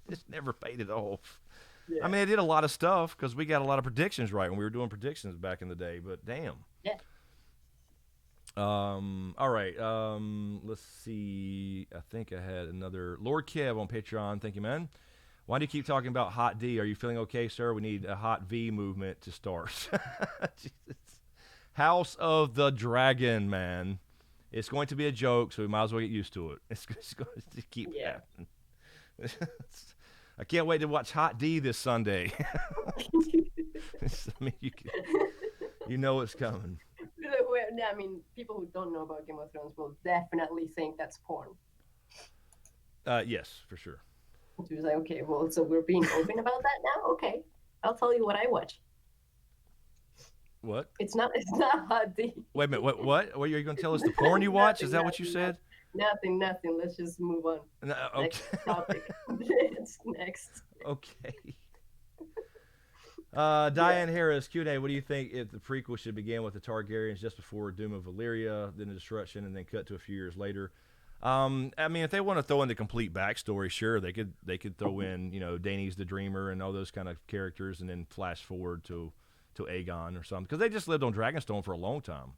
it's never paid it off. Yeah. I mean, they did a lot of stuff because we got a lot of predictions right when we were doing predictions back in the day. But damn. Yeah. All right. Let's see. I think I had another Lord Kev on Patreon. Thank you, man. Why do you keep talking about Hot D? Are you feeling okay, sir? We need a Hot V movement to start. Jesus. House of the Dragon, man. It's going to be a joke, so we might as well get used to it. It's going to keep happening. I can't wait to watch Hot D this Sunday. I mean, you know it's coming. I mean, people who don't know about Game of Thrones will definitely think that's porn. Yes, for sure. She was like, okay, well, so we're being open about that now? Okay, I'll tell you what I watch. What? It's not Hot D. Wait a minute. What? What are you going to tell us? The porn you watch? Is that what you said? Nothing. Let's just move on. No, okay. Next topic. It's next. Okay. Diane Harris, Q&A, what do you think if the prequel should begin with the Targaryens just before Doom of Valyria, then the destruction, and then cut to a few years later? I mean, if they want to throw in the complete backstory, sure, they could throw in, Daenerys the Dreamer and all those kind of characters, and then flash forward to Aegon or something, because they just lived on Dragonstone for a long time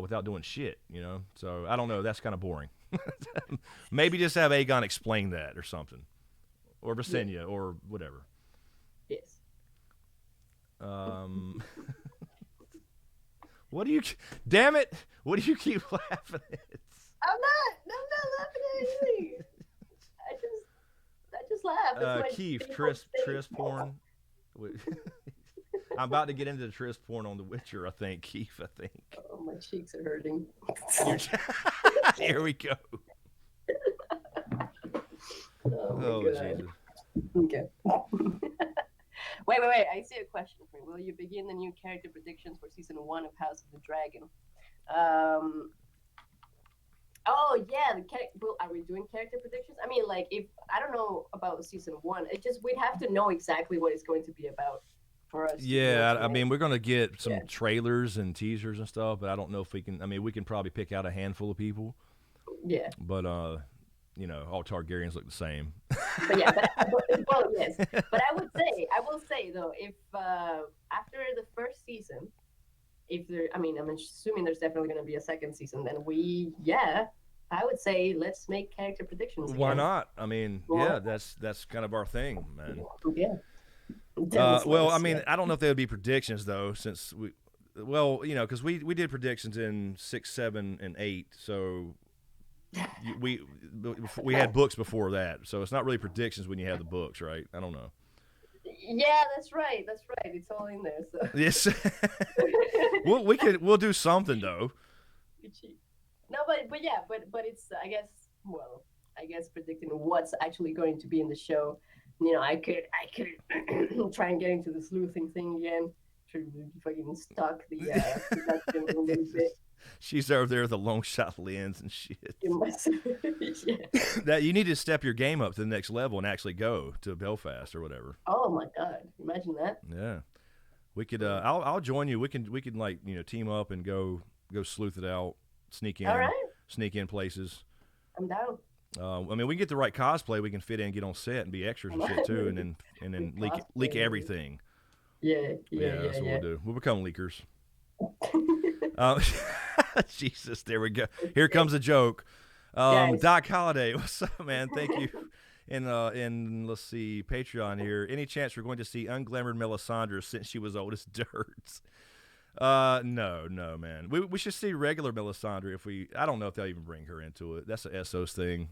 without doing shit, So I don't know, that's kind of boring. Maybe just have Aegon explain that or something, or Visenya or whatever. Yes. What do you? Damn it! What do you keep laughing at? I'm not laughing at anything. I just laugh. Keith, Tris porn. I'm about to get into the Tris porn on The Witcher. I think Keith. Oh, my cheeks are hurting. Here we go. Oh Jesus. Okay. Wait. I see a question for you. Will you begin the new character predictions for season 1 of House of the Dragon? Oh yeah, are we doing character predictions? I mean, like, if I don't know about season 1, we'd have to know exactly what it's going to be about for us. Yeah, I mean, we're gonna get some trailers and teasers and stuff, but I don't know if we can. I mean, we can probably pick out a handful of people. Yeah. But all Targaryens look the same. But yes. But I will say though, if after the first season, I'm assuming there's definitely going to be a second season, then I would say let's make character predictions. Why not? I mean, that's kind of our thing, man. Yeah. Well, I mean, I don't know if they would be predictions though, since because we did predictions in 6, 7, and 8, so. We had books before that, so it's not really predictions when you have the books, right? I don't know. Yeah, that's right. It's all in there. So. Yes. we'll do something though. No, but it's I guess predicting what's actually going to be in the show. I could try and get into the sleuthing thing again. To fucking stalk the production a little bit. She's over there with the long shot lens and shit. You must. Yeah. That you need to step your game up to the next level and actually go to Belfast or whatever. Oh my God! Imagine that. Yeah, we could. I'll join you. We can like team up and go sleuth it out, All right. sneak in places. I'm down. I mean, we can get the right cosplay. We can fit in, get on set, and be extras and shit too, and then leak everything. Yeah. That's what we'll do. We'll become leakers. Jesus, there we go. Here comes a joke. Doc Holliday, what's up, man? Thank you. And let's see, Patreon here. Any chance we're going to see unglamored Melisandre since she was old as dirt? No, man. We should see regular Melisandre if we. I don't know if they'll even bring her into it. That's an Essos thing.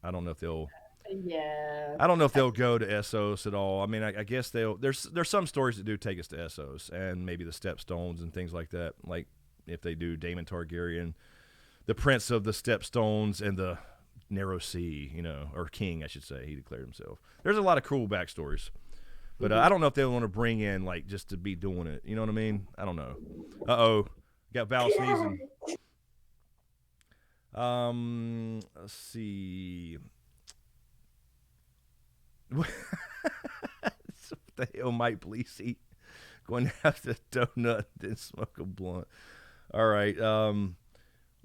I don't know if they'll. Yeah. I don't know if they'll go to Essos at all. I mean, I guess they'll. There's some stories that do take us to Essos and maybe the Stepstones and things like that. Like if they do Daemon Targaryen, the Prince of the Stepstones and the Narrow Sea, or King, I should say. He declared himself. There's a lot of cool backstories. But I don't know if they want to bring in, like, just to be doing it. You know what I mean? I don't know. Uh-oh. Got Val sneezing. Let's see. What the hell might police eat? Going to have to donut, then smoke a blunt. All right.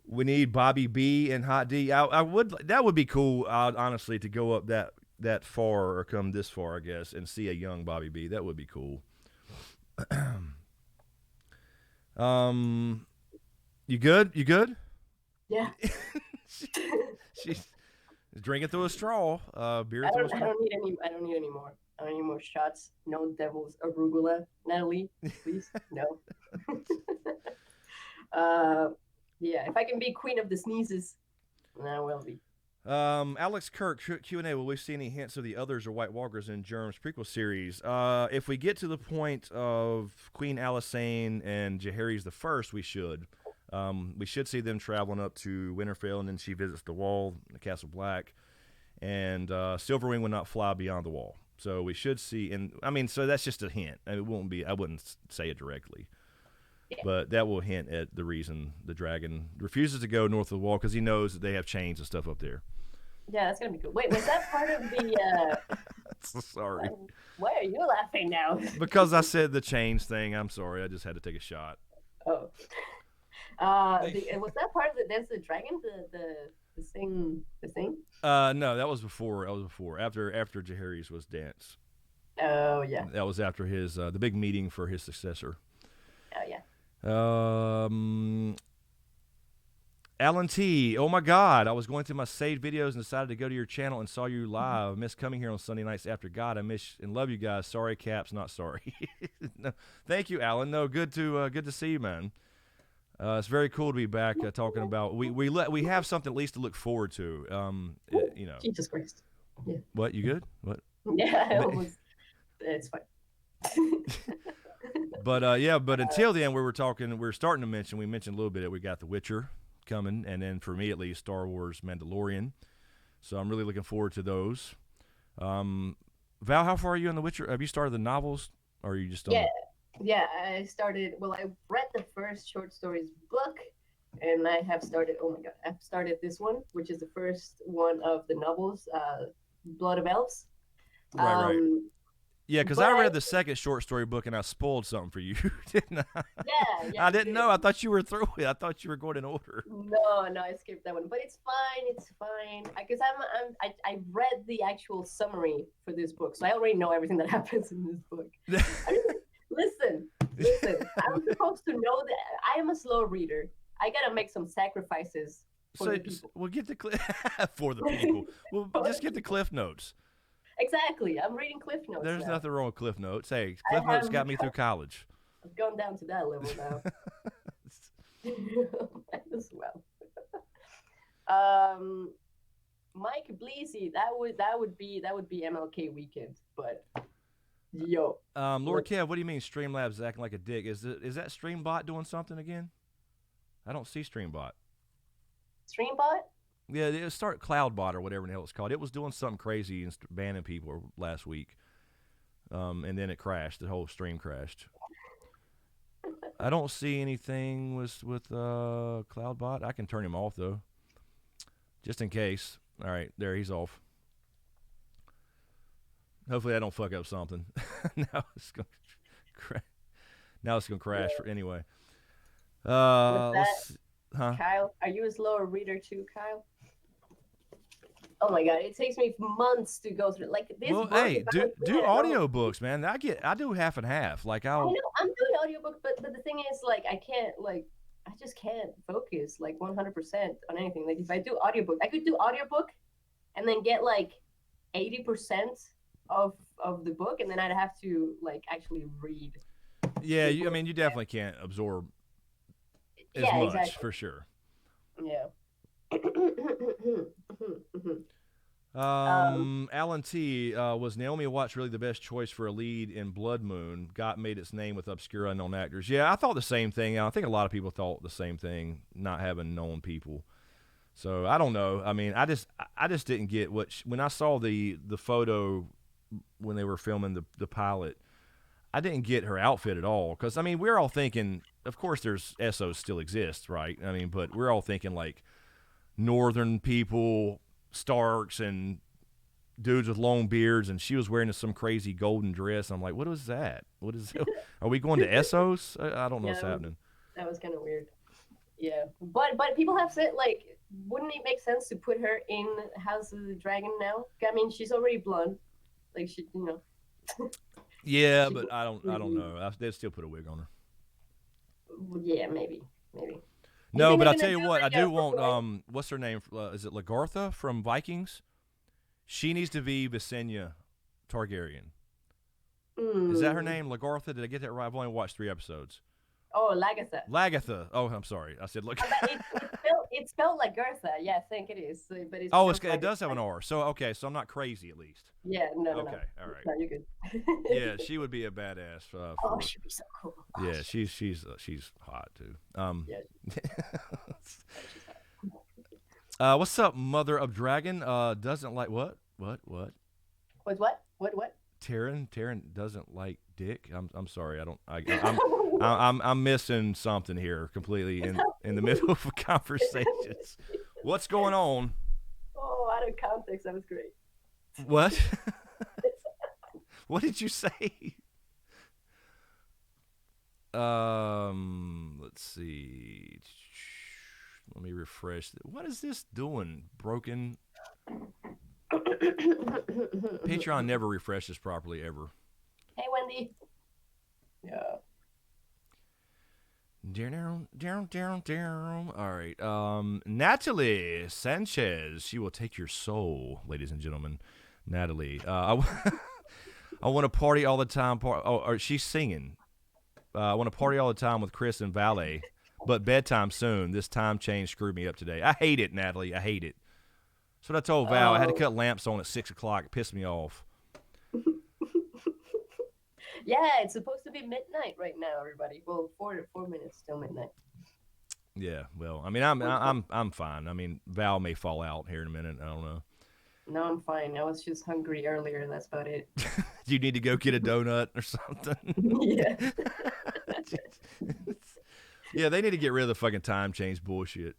We need Bobby B and Hot D. That would be cool, honestly, to go up that far or come this far, I guess, and see a young Bobby B. That would be cool. You good? Yeah. She's drinking through a straw. Beer through a straw. I don't need any more. I don't need more shots. No devil's arugula, Natalie. Please, no. Yeah, if I can be queen of the sneezes, then I will be. Alex Kirk, Q&A, will we see any hints of the others or White Walkers in Germ's prequel series? If we get to the point of Queen Alysanne and Jaehaerys the First, we should. We should see them traveling up to Winterfell, and then she visits the Wall, the Castle Black, and Silverwing will not fly beyond the Wall. So we should see, and I mean, so that's just a hint. I mean, it won't be. I wouldn't say it directly. Yeah. But that will hint at the reason the dragon refuses to go north of the Wall, because he knows that they have chains and stuff up there. Yeah, that's gonna be cool. Wait, was that part of the? So sorry. Why are you laughing now? Because I said the chains thing. I'm sorry. I just had to take a shot. Oh. Was that part of the Dance of the Dragon? The thing? No, that was before. After Jaehaerys was Dance. Oh yeah. That was after his the big meeting for his successor. Oh yeah. Alan T. Oh my God! I was going through my saved videos and decided to go to your channel and saw you live. I miss coming here on Sunday nights after God. I miss and love you guys. Sorry, Caps, not sorry. No, thank you, Alan. No, good to see you, man. It's very cool to be back talking about. We have something at least to look forward to. Jesus Christ. Yeah. What, you good? What? Yeah, it's fine. But until then, we mentioned a little bit that we got The Witcher coming, and then for me at least, Star Wars Mandalorian. So I'm really looking forward to those. Val, how far are you in The Witcher? Have you started the novels, or are you just on? Yeah, I started. Well, I read the first short stories book, and I have started. Oh my God, I've started this one, which is the first one of the novels, Blood of Elves. Right. Yeah, because I read the second short story book and I spoiled something for you, didn't I? Yeah. I didn't know. I thought you were through it. I thought you were going in order. No, I skipped that one, but it's fine. It's fine. Because I read the actual summary for this book, so I already know everything that happens in this book. Listen. I'm supposed to know that I am a slow reader. I gotta make some sacrifices for the people. We'll get the for the people. We'll just get the Cliff Notes. Exactly. I'm reading Cliff Notes. There's nothing wrong with Cliff Notes. Hey, Cliff Notes got me through college. I've gone down to that level now. As well. Mike Bleasy, that would be MLK weekend, but yo. Lord Kev, what do you mean Streamlabs is acting like a dick? Is that Streambot doing something again? I don't see Streambot. Streambot? Yeah, it start Cloudbot or whatever the hell it's called. It was doing something crazy and banning people last week, and then it crashed. The whole stream crashed. I don't see anything with Cloudbot. I can turn him off though, just in case. All right, there he's off. Hopefully I don't fuck up something. now it's gonna crash for anyway. With that, Let's huh? Kyle, are you a slower reader too, Kyle? Oh my god, it takes me months to go through like this. Well, book, hey, do audiobooks, man. I do half and half. Like I know I'm doing audiobook, but the thing is, like, I just can't focus like 100% on anything. Like if I do audiobook, I could do audiobook and then get like 80% of the book, and then I'd have to like actually read. Yeah, I mean, you definitely can't absorb as much exactly. For sure. Yeah. Alan T. Was Naomi Watts really the best choice for a lead in Blood Moon? Got made its name with obscure unknown actors. Yeah, I thought the same thing. I think a lot of people thought the same thing, not having known people. So I don't know. I mean, I just didn't get when I saw the photo when they were filming the pilot. I didn't get her outfit at all because I mean we're all thinking, of course, there's Essos still exists, right? I mean, but we're all thinking like northern people, Starks, and dudes with long beards, and she was wearing some crazy golden dress. I'm like, what was that? What is it? Are we going to Essos? I don't know what's happening. That was kind of weird. Yeah, but people have said like, wouldn't it make sense to put her in House of the Dragon now? I mean, she's already blonde, like she, you know. Yeah, but I don't know. They'd still put a wig on her. Yeah, maybe. No, but I'll tell you what, I do want, what's her name? Is it Lagartha from Vikings? She needs to be Visenya Targaryen. Is that her name, Lagartha? Did I get that right? I've only watched 3 episodes. Oh, Lagatha. Lagatha. Oh, I'm sorry. I said it's spelled Lagartha. Yeah, I think it is. But it does have an R. So, okay, so I'm not crazy at least. Yeah, no. Okay, all right. No, you're good. Yeah, she would be a badass. She'd be so cool. Yeah, she's hot too. What's up, Mother of Dragon? Doesn't like what? What? Taryn doesn't like dick. I'm sorry. I'm missing something here completely in the middle of conversations. What's going on? Oh, out of context, that was great. What? What did you say? Let's see. Let me refresh. What is this doing? Broken. Patreon never refreshes properly ever. Hey, Wendy. Yeah. All right. Natalie Sanchez. She will take your soul, ladies and gentlemen. Natalie. I want to party all the time. She's singing. I want to party all the time with Chris and Valet, but bedtime soon. This time change screwed me up today. I hate it, Natalie. I hate it. That's what I told Val. I had to cut lamps on at 6 o'clock. It pissed me off. Yeah, it's supposed to be midnight right now, everybody. Well, 4 minutes till midnight. Yeah, well, I mean, I'm fine. I mean, Val may fall out here in a minute. I don't know. No, I'm fine. I was just hungry earlier, and that's about it. You need to go get a donut or something. Yeah. Yeah, they need to get rid of the fucking time change bullshit.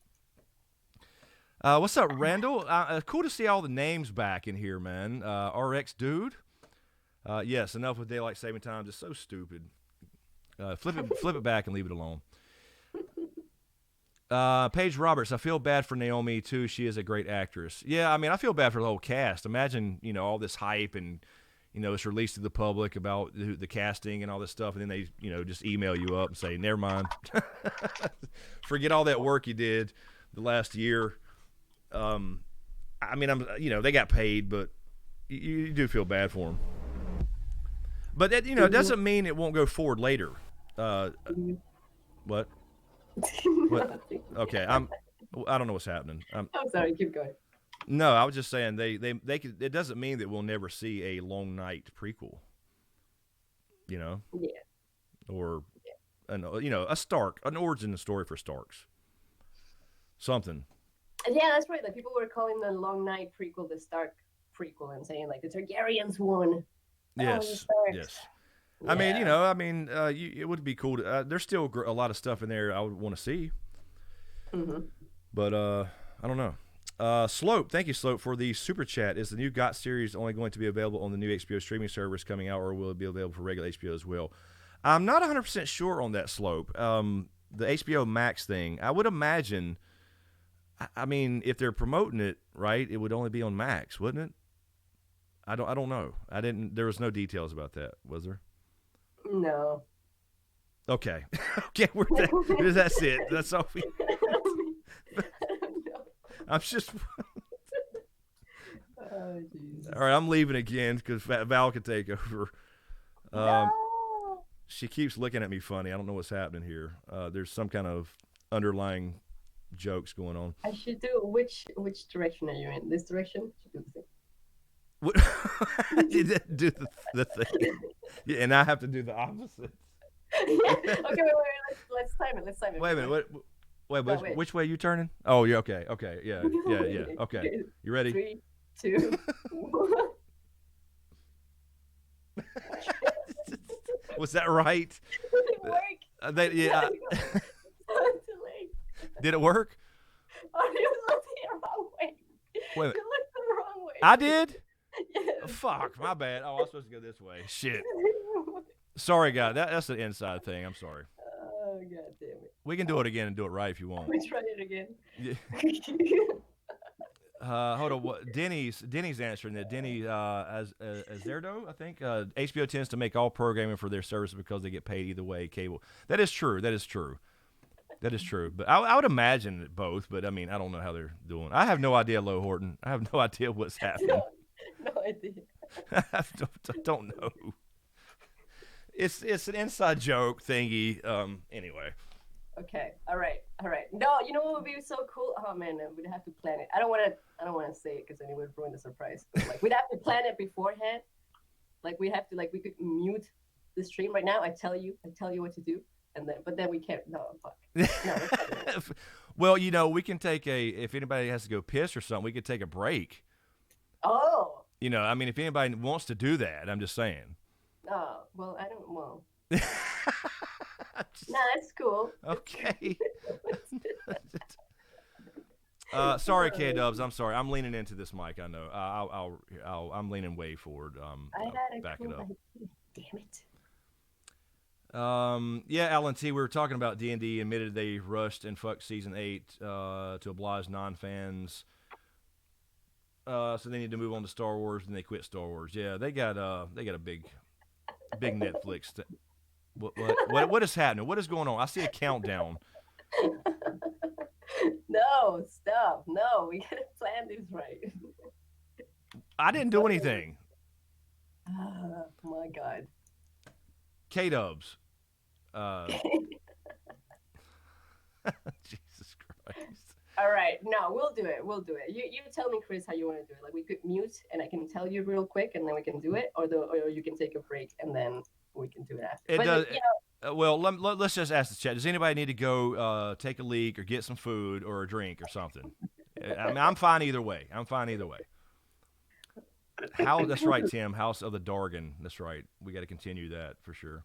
What's up, Randall? Cool to see all the names back in here, man. RX Dude. Yes, enough with daylight saving time. Just so stupid. Flip it back and leave it alone. Paige Roberts. I feel bad for Naomi too. She is a great actress. Yeah, I mean, I feel bad for the whole cast. Imagine, all this hype and, it's released to the public about the casting and all this stuff, and then they, just email you up and say, never mind. Forget all that work you did the last year. I mean, they got paid, but you do feel bad for them. But that, it doesn't mean it won't go forward later. What? What? Okay, I don't know what's happening. I'm sorry. Keep going. No, I was just saying they could, it doesn't mean that we'll never see a Long Night prequel. Yeah. Or a Stark, an origin story for Starks. Something. Yeah, that's right. Like people were calling the Long Night prequel the Stark prequel and saying like the Targaryens won. Yes. Yes. I mean, Yeah. it would be cool. There's still a lot of stuff in there I would want to see, Hmm. but I don't know. Slope, thank you, Slope, for the super chat. Is the new GOT series only going to be available on the new HBO streaming service coming out, or will it be available for regular HBO as well? I'm not 100% sure on that, Slope. The HBO Max thing, I would imagine. I mean, if they're promoting it right, it would only be on Max, wouldn't it? I don't know. I didn't. There was no details about that, was there? No. Okay, okay. That's it. That's all we. No. I'm just. Oh, Jesus. All right, I'm leaving again because Val can take over. Um, No. she keeps looking at me funny. I don't know what's happening here. There's some kind of underlying jokes going on. I should do which direction are you in? This direction? Should do the thing. What? Do the thing, yeah, and I have to do the opposite. Yeah. Okay, wait. Let's time it. Let's time it. Wait a minute. Wait, No, wait. which way are you turning? Oh, yeah. Okay. Okay. Yeah. Yeah. Okay. You ready? 3, 2, 1. Was that right? Did it work? Yeah. Too late. Did it work? Oh, you looked the wrong way. Wait a minute. You looked the wrong way. I did? Yes. Fuck, my bad. Oh, I was supposed to go this way. Shit. Sorry, guys. That's an inside thing. I'm sorry. Oh, God damn it. We can do it again and do it right if you want. We try it again. Yeah. Hold on. What? Denny's answering that. Denny, as Zerdo, I think HBO tends to make all programming for their services because they get paid either way. Cable. That is true. But I would imagine both. But I mean, I don't know how they're doing. I have no idea, Lo Horton. I have no idea what's happening. No idea. I don't know. It's an inside joke thingy. Anyway. Okay. All right. No, you know what would be so cool? Oh man, we'd have to plan it. I don't want to say it because then it would ruin the surprise. But, like, we'd have to plan it beforehand. Like we could mute the stream right now. I tell you what to do, but then we can't. No, fuck. No. Well, we can take if anybody has to go piss or something, we could take a break. Oh. I mean, if anybody wants to do that, I'm just saying. Oh, well, I don't. Well. Nah, that's cool. Okay. Sorry, K-Dubs. I'm sorry. I'm leaning into this mic. I know. I'm leaning way forward. I had a back cool it up. Damn it. Yeah, Alan T. We were talking about D&D. Admitted they rushed and fucked season 8 to oblige non-fans. So they need to move on to Star Wars, and they quit Star Wars. Yeah, they got a big Netflix. What is happening? What is going on? I see a countdown. No, stop. No, we gotta plan this right. I didn't do anything. Oh my God. K-Dubs. Jesus Christ. All right, no, we'll do it. You tell me, Chris, how you want to do it. Like, we could mute, and I can tell you real quick, and then we can do it, or you can take a break, and then we can do it after. It does. Well, let's just ask the chat. Does anybody need to go take a leak or get some food or a drink or something? I mean, I'm fine either way. That's right, Tim. House of the Dargan. That's right. We got to continue that for sure.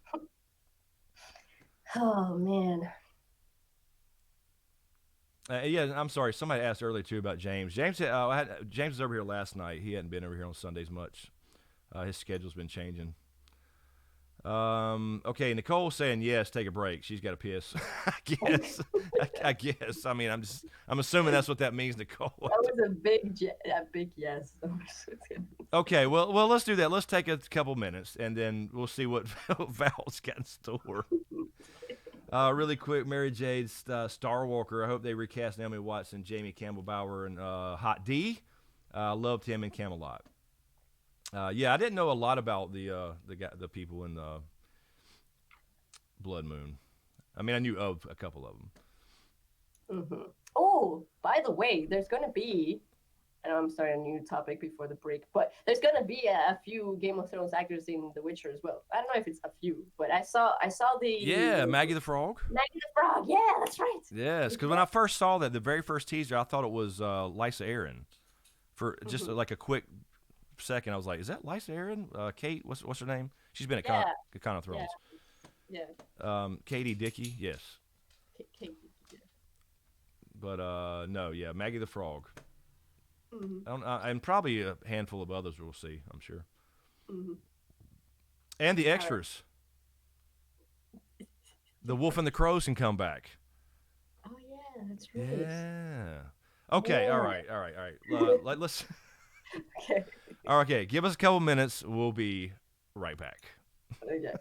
Oh man. Yeah, I'm sorry. Somebody asked earlier too about James. James was over here last night. He hadn't been over here on Sundays much. His schedule's been changing. Okay, Nicole's saying yes. Take a break. She's got to piss. I guess. I mean, I'm assuming that's what that means, Nicole. That was a big yes. Okay, well, let's do that. Let's take a couple minutes, and then we'll see what Val's got in store. Really quick, Mary Jade Starwalker. I hope they recast Naomi Watts and Jamie Campbell Bower and Hot D. Loved him in Camelot. Yeah, I didn't know a lot about the people in Blood Moon. I mean, I knew of a couple of them. Mm-hmm. Oh, by the way, there's going to be, and I'm starting a new topic before the break, but there's going to be a few Game of Thrones actors in The Witcher as well. I don't know if it's a few, but I saw the Maggie the Frog. Maggie the Frog, yeah, that's right. Yes, because when I first saw that, the very first teaser, I thought it was Lysa Arryn for just like a quick second I was like, is that Lysa Arryn? Kate, what's her name? She's been at Yeah, Con of yeah, Thrones. yeah. Katie Dickey, yes. Kate. Yeah. But no, yeah, Maggie the Frog. Hmm. And probably a handful of others we'll see, I'm sure. Hmm. And the All right. extras. The Wolf and the Crows can come back. Oh yeah, that's right. Yeah. Okay. Yeah. All right. Let's. Okay. Okay. Give us a couple minutes. We'll be right back. Okay.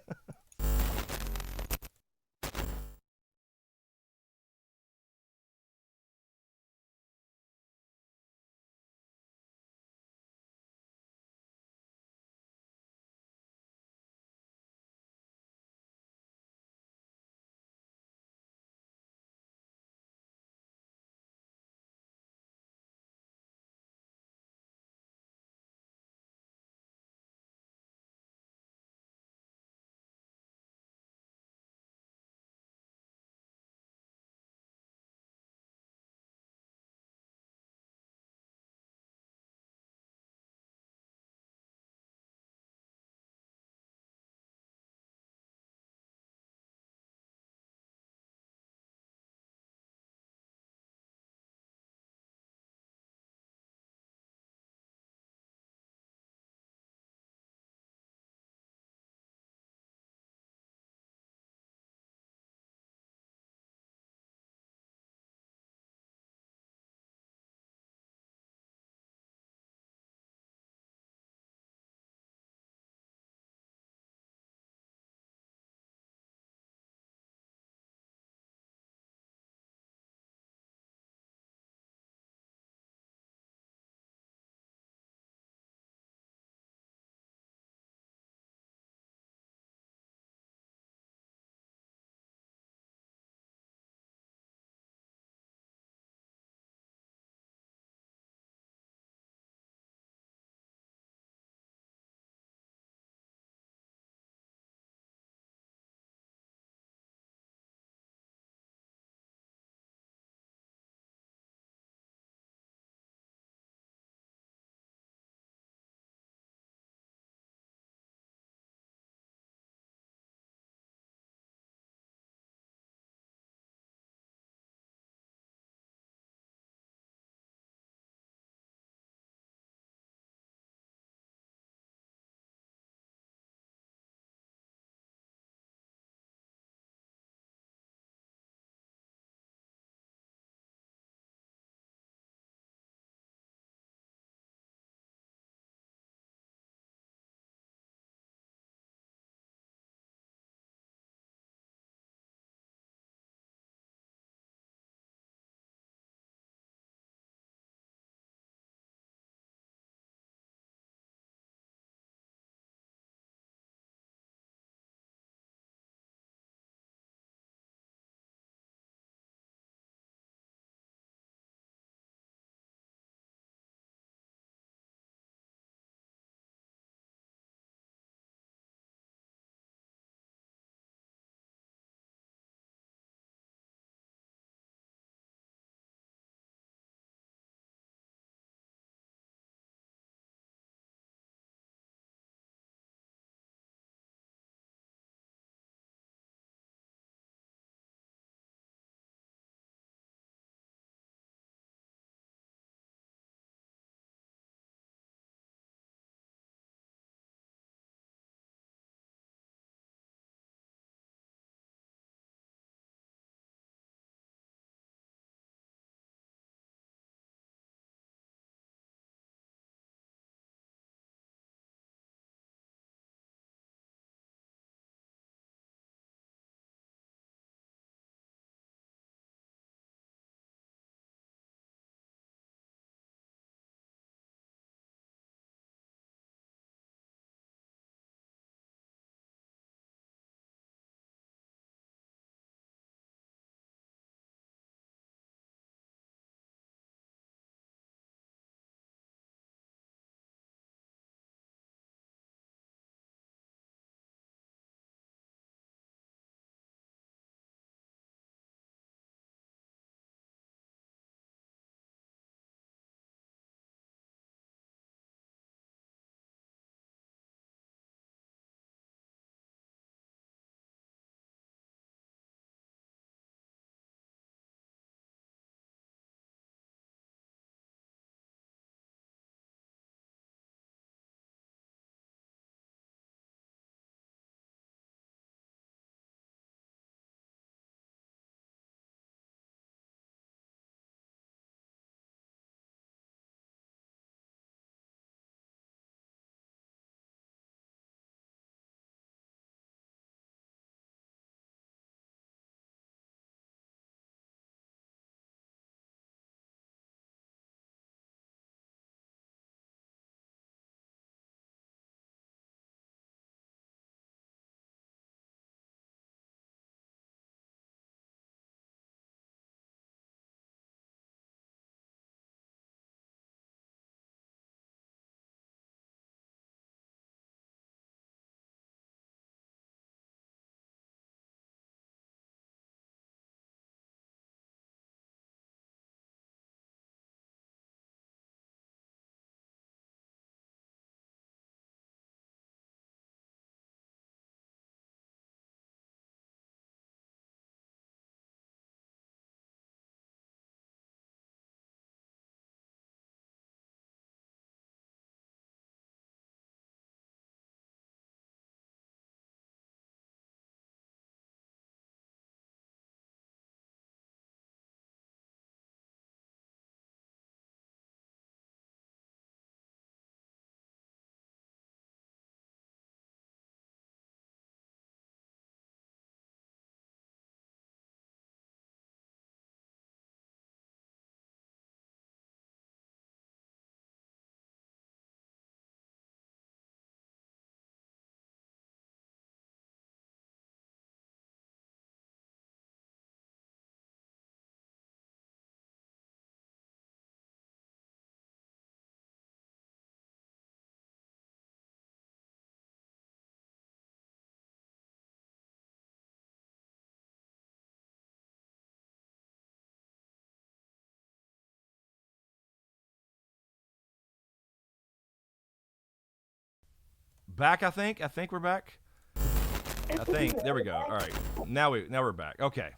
Back, I think. I think we're back. I think. There we go. All right. Now we're back. Okay.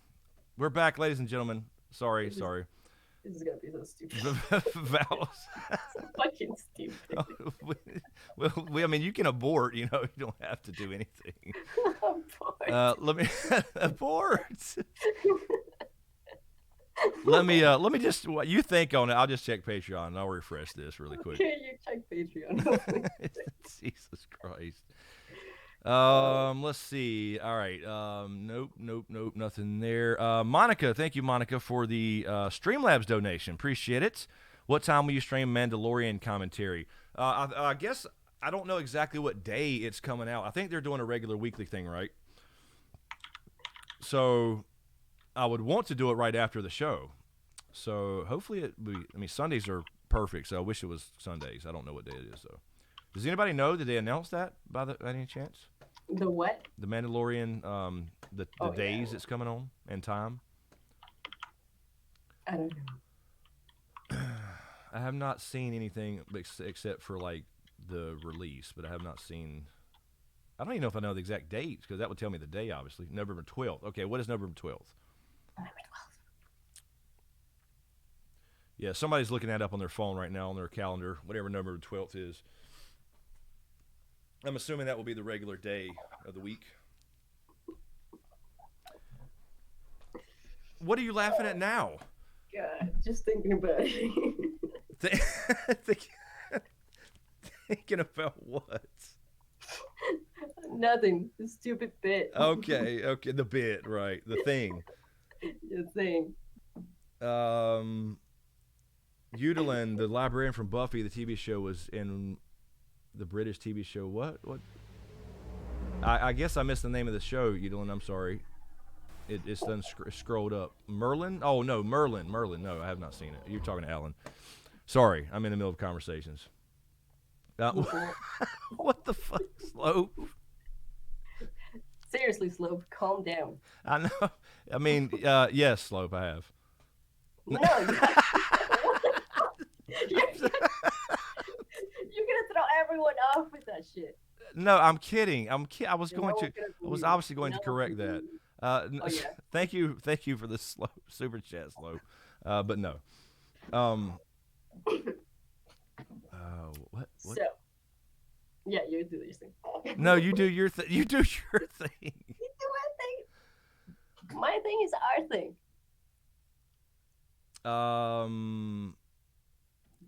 We're back, ladies and gentlemen. Sorry. This is gonna be so stupid. Val's. So fucking stupid. I mean, you can abort. You don't have to do anything. I'm bored. Let me abort. Let me just. What you think on it? I'll just check Patreon and I'll refresh this really quick. Okay, you check Patreon. Jesus Christ. Let's see. All right. Nope, nothing there. Monica, thank you, Monica, for the Streamlabs donation. Appreciate it. What time will you stream Mandalorian commentary? I guess I don't know exactly what day it's coming out. I think they're doing a regular weekly thing, right? So I would want to do it right after the show. So hopefully Sundays are perfect. So I wish it was Sundays. I don't know what day it is though. Does anybody know? Did they announce that by any chance? The what? The Mandalorian, the days it's coming on and time. I don't know. I have not seen anything except for like the release, but I have not seen. I don't even know if I know the exact date because that would tell me the day. Obviously, November 12th. Okay, what is November 12th? November 12th. Yeah, somebody's looking that up on their phone right now on their calendar. Whatever November 12th is. I'm assuming that will be the regular day of the week. What are you laughing at now? God, just thinking about it. Thinking about what? Nothing. The stupid bit. Okay, the bit, right. The thing. The thing. Udelin, the librarian from Buffy, the TV show, was in the British TV show. What? I guess I missed the name of the show, Udelin. I'm sorry. It's done scrolled up. Merlin? Oh, no, Merlin. No, I have not seen it. You're talking to Alan. Sorry, I'm in the middle of conversations. What the fuck, Slope? Seriously, Slope, calm down. I know. I mean, yes, Slope, I have. No. You're gonna throw everyone off with that shit. No, I'm kidding. I was obviously going to correct that. Oh, yeah. Thank you for the super chat, Slope. But no. What? So, yeah, you do your thing. No, you do your thing. You do your thing. You do my thing. My thing is our thing.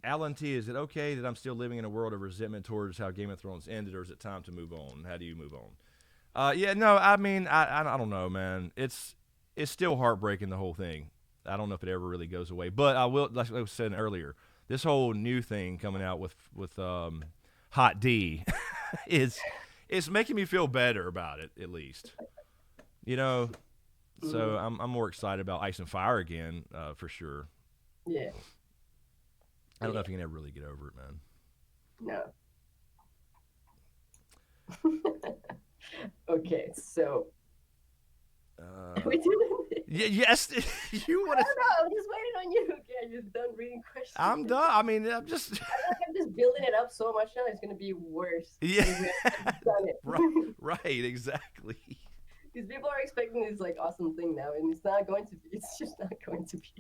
Alan T, is it okay that I'm still living in a world of resentment towards how Game of Thrones ended, or is it time to move on? How do you move on? Yeah, no, I mean, I don't know, man. It's still heartbreaking, the whole thing. I don't know if it ever really goes away, but I will, like I was saying earlier, this whole new thing coming out with Hot D is making me feel better about it, at least. So I'm more excited about Ice and Fire again, for sure. Yeah. I don't know if you can ever really get over it, man. No. Okay, so. Are we doing it? Yes, you want to. I don't know. I'm just waiting on you. Okay, you're done reading questions. I'm done. I mean, I'm just. I feel like I'm just building it up so much now. It's gonna be worse. Yeah. Done it. Right. Exactly. Because people are expecting this like awesome thing now, and it's not going to be. It's just not going to be.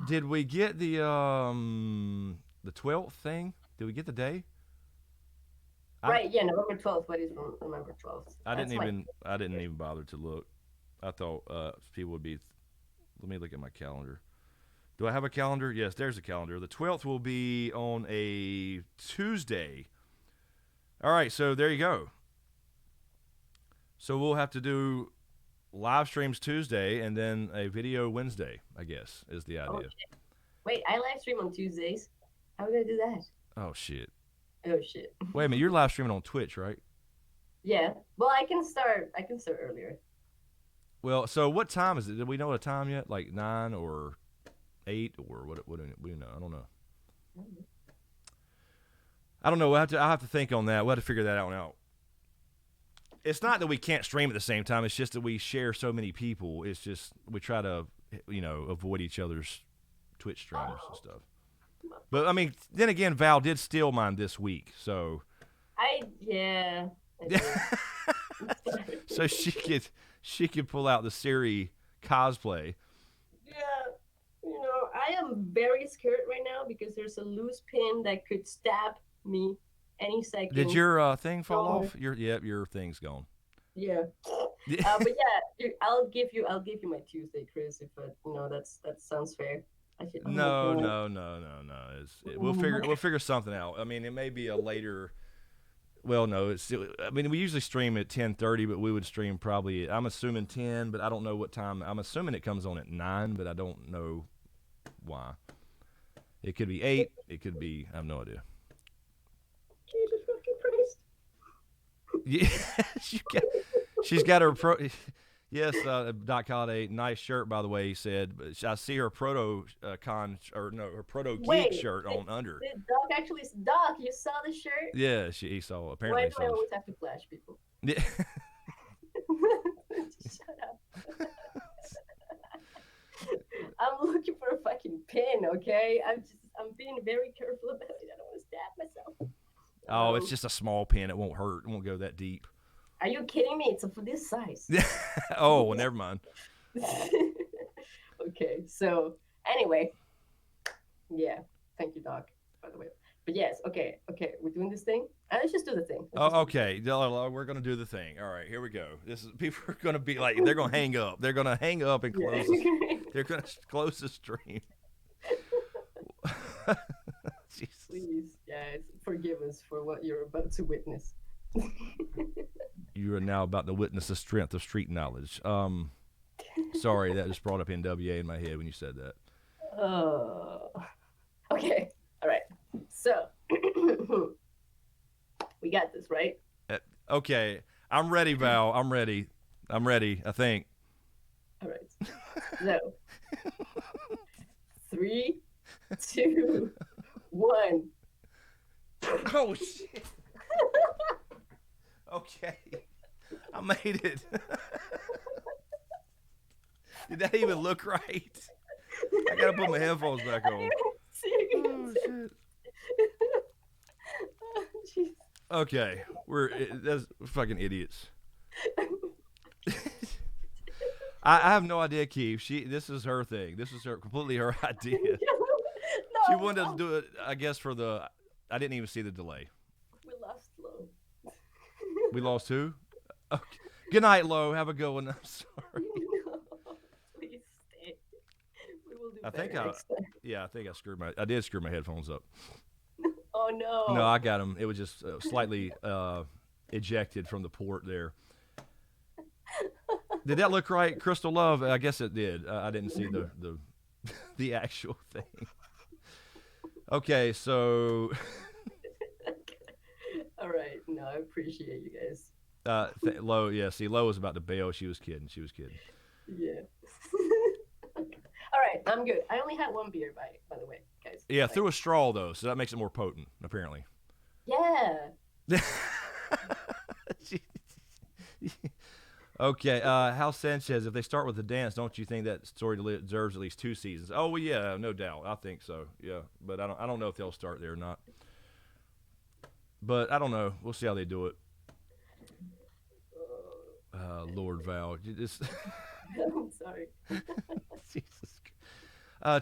Did we get the 12th thing? Did we get the day? Right, yeah, November 12th. What is November 12th? I didn't even bother to look. I thought people would be. Let me look at my calendar. Do I have a calendar? Yes, there's a calendar. The 12th will be on a Tuesday. All right, so there you go. So we'll have to do live streams Tuesday and then a video Wednesday, I guess, is the idea. Oh, wait, I live stream on Tuesdays. How are we gonna do that? Oh shit. Wait a minute, you're live streaming on Twitch, right? Yeah. Well, I can start earlier. Well, so what time is it? Did we know a time yet? Like 9 or 8 or what do we know? I don't know. I don't know. I'll have to think on that. We'll have to figure that out. It's not that we can't stream at the same time. It's just that we share so many people. It's just we try to, avoid each other's Twitch streams and stuff. But I mean, then again, Val did steal mine this week, so Yeah. I do. So she could pull out the Siri cosplay. Yeah, I am very scared right now because there's a loose pin that could stab me any Did second. your thing fall Somewhere. off? Your thing's gone. Yeah. But yeah, I'll give you my Tuesday, Chris. If that sounds fair. Oh my No, god. no, no, no, no. Oh my We'll figure something out. I mean, it may be a later. Well, no, it's. I mean, we usually stream at 10:30, but we would stream probably. I'm assuming 10, but I don't know what time. I'm assuming it comes on at 9, but I don't know why. It could be 8. It could be. I have no idea. Jesus fucking Christ. Yeah, she's got her pro. Yes, Doc Holiday, nice shirt by the way. He said, but I see her proto con or no, her proto geek Wait, shirt on under. did Doc actually? Doc, you saw the shirt? Yeah, he saw. Apparently, Why he do I saw. always have to flash people? Yeah. Shut up. I'm looking for a fucking pin, okay? I'm being very careful about it. I don't want to stab myself. Oh, it's just a small pin. It won't hurt. It won't go that deep. Are you kidding me? It's for this size. Oh, well, never mind. Okay, so anyway, yeah. Thank you, Doc, by the way. But yes, okay, we're doing this thing. Let's just do the thing. Oh, okay. We're gonna do the thing. All right, here we go. This is people are gonna be like they're gonna hang up. They're gonna hang up and close. They're gonna close the stream. Please, guys, forgive us for what you're about to witness. You are now about to witness the strength of street knowledge. Sorry, that just brought up NWA in my head when you said that. Okay, all right. So we got this, right? Okay, I'm ready, Val. I'm ready. I think. All right. So 3, 2, 1. Oh shit. Okay, I made it. Did that even look right? I gotta put my headphones back on. Oh shit. Okay, that's fucking idiots. I have no idea, Keith. This is her thing. This is completely her idea. She wanted to do it, I guess, for the. I didn't even see the delay. We lost Lo. We lost who? Okay. Good night, Lo. Have a good one. I'm sorry. No, please stay. We will do better next time. Yeah, I think I did screw my headphones up. Oh no. No, I got them. It was just slightly ejected from the port there. Did that look right, Crystal Love? I guess it did. I didn't see the actual thing. Okay, so. All right. No, I appreciate you guys. Lo, yeah. See, Lo was about to bail. She was kidding. Yeah. All right, I'm good. I only had one beer, by the way, guys. Yeah, through a straw though, so that makes it more potent, apparently. Yeah. Okay, Hal Sanchez, if they start with the dance, don't you think that story deserves at least 2 seasons? Oh well, yeah, no doubt. I think so. Yeah, but I don't know if they'll start there or not. But I don't know. We'll see how they do it. Lord Val, I'm sorry. Jesus.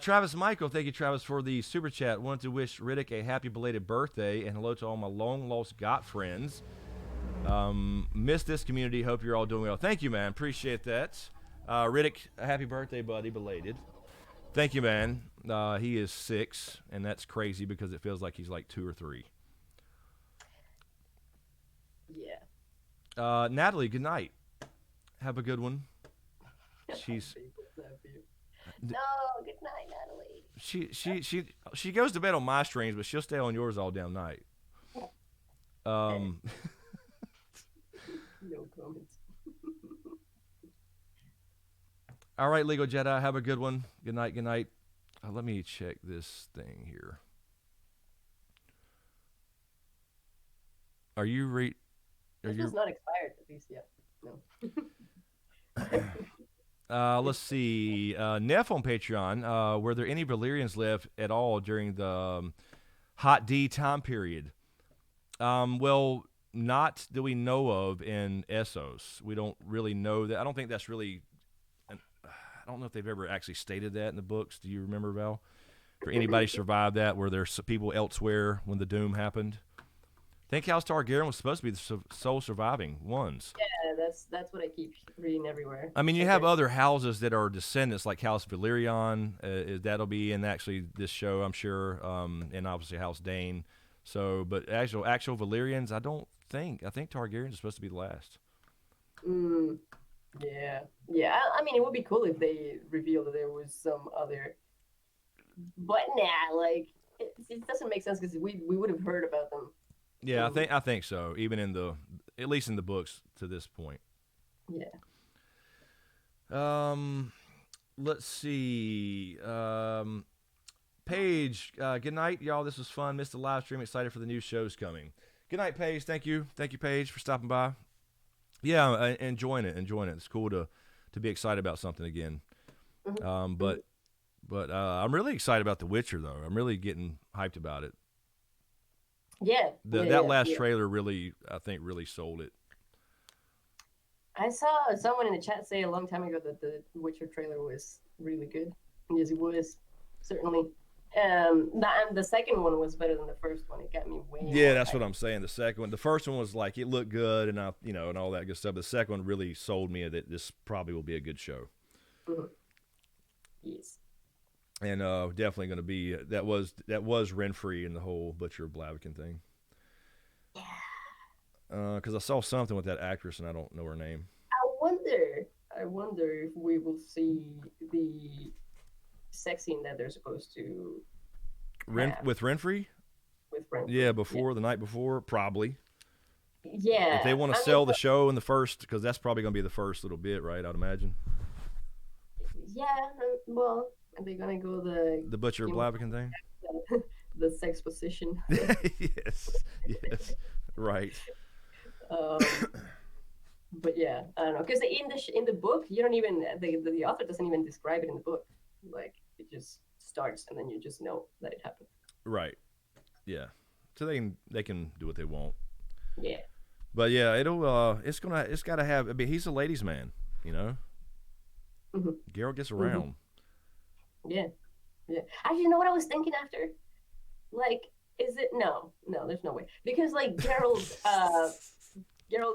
Travis Michael, thank you, Travis, for the super chat. Wanted to wish Riddick a happy belated birthday and hello to all my long lost GOT friends. Miss this community. Hope you're all doing well. Thank you, man. Appreciate that. Riddick, happy birthday, buddy. Belated. Thank you, man. He is 6, and that's crazy because it feels like he's like 2 or 3. Yeah. Natalie, good night. Have a good one. She's. No, good night, Natalie. She goes to bed on my streams, but she'll stay on yours all damn night. No comments. All right, Legal Jedi, have a good one. Good night. Let me check this thing here. Are you It's not expired, at least yet. No. Let's see. Neff on Patreon. Were there any Valyrians left at all during the Hot D time period? Well, not that we know of in Essos. We don't really know that. I don't think that's really. I don't know if they've ever actually stated that in the books. Do you remember, Val? For anybody survived that, where there's people elsewhere when the doom happened. I think House Targaryen was supposed to be the sole surviving ones. Yeah, that's what I keep reading everywhere. I mean, you Like have other houses that are descendants, like House Valyrian. That'll be in actually this show, I'm sure, and obviously House Dane. So, but actual Valyrians, I don't think. I think Targaryens are supposed to be the last. mm, yeah, yeah. I mean, it would be cool if they revealed that there was some other, but nah, like it doesn't make sense because we would have heard about them. Yeah, I think so. Even in at least in the books to this point. Yeah. Let's see. Paige, good night, y'all. This was fun. Missed the live stream. Excited for the new shows coming. Good night, Paige. Thank you, Paige, for stopping by. Yeah, enjoying it. It's cool to be excited about something again. But I'm really excited about The Witcher, though. I'm really getting hyped about it. Yeah. That last trailer really, I think, really sold it. I saw someone in the chat say a long time ago that the Witcher trailer was really good. Yes, it was, certainly. The second one was better than the first one. It got me way. Yeah, that's what I'm saying. The second one, the first one was like it looked good, and and all that good stuff. The second one really sold me that this probably will be a good show. Mm-hmm. Yes. And definitely going to be that was Renfrey and the whole Butcher of Blaviken thing. Yeah. Because I saw something with that actress and I don't know her name. I wonder if we will see the sex scene that they're supposed to with Renfrey. With Renfrey. Yeah, the night before, probably. Yeah. If they want to sell the show in the first, because that's probably going to be the first little bit, right? I'd imagine. Yeah. Well. Are they gonna go the Butcher of Blaviken thing? The sex position. yes, right. But yeah, I don't know, because in the book, you don't even the author doesn't even describe it in the book. Like it just starts, and then you just know that it happened. Right. Yeah. So they can do what they want. Yeah. But yeah, it's got to have. I mean, he's a ladies' man, you know. Mm-hmm. Geralt gets around. Mm-hmm. Yeah. Actually, you know what I was thinking after? Like, is it no? There's no way, because like Geralt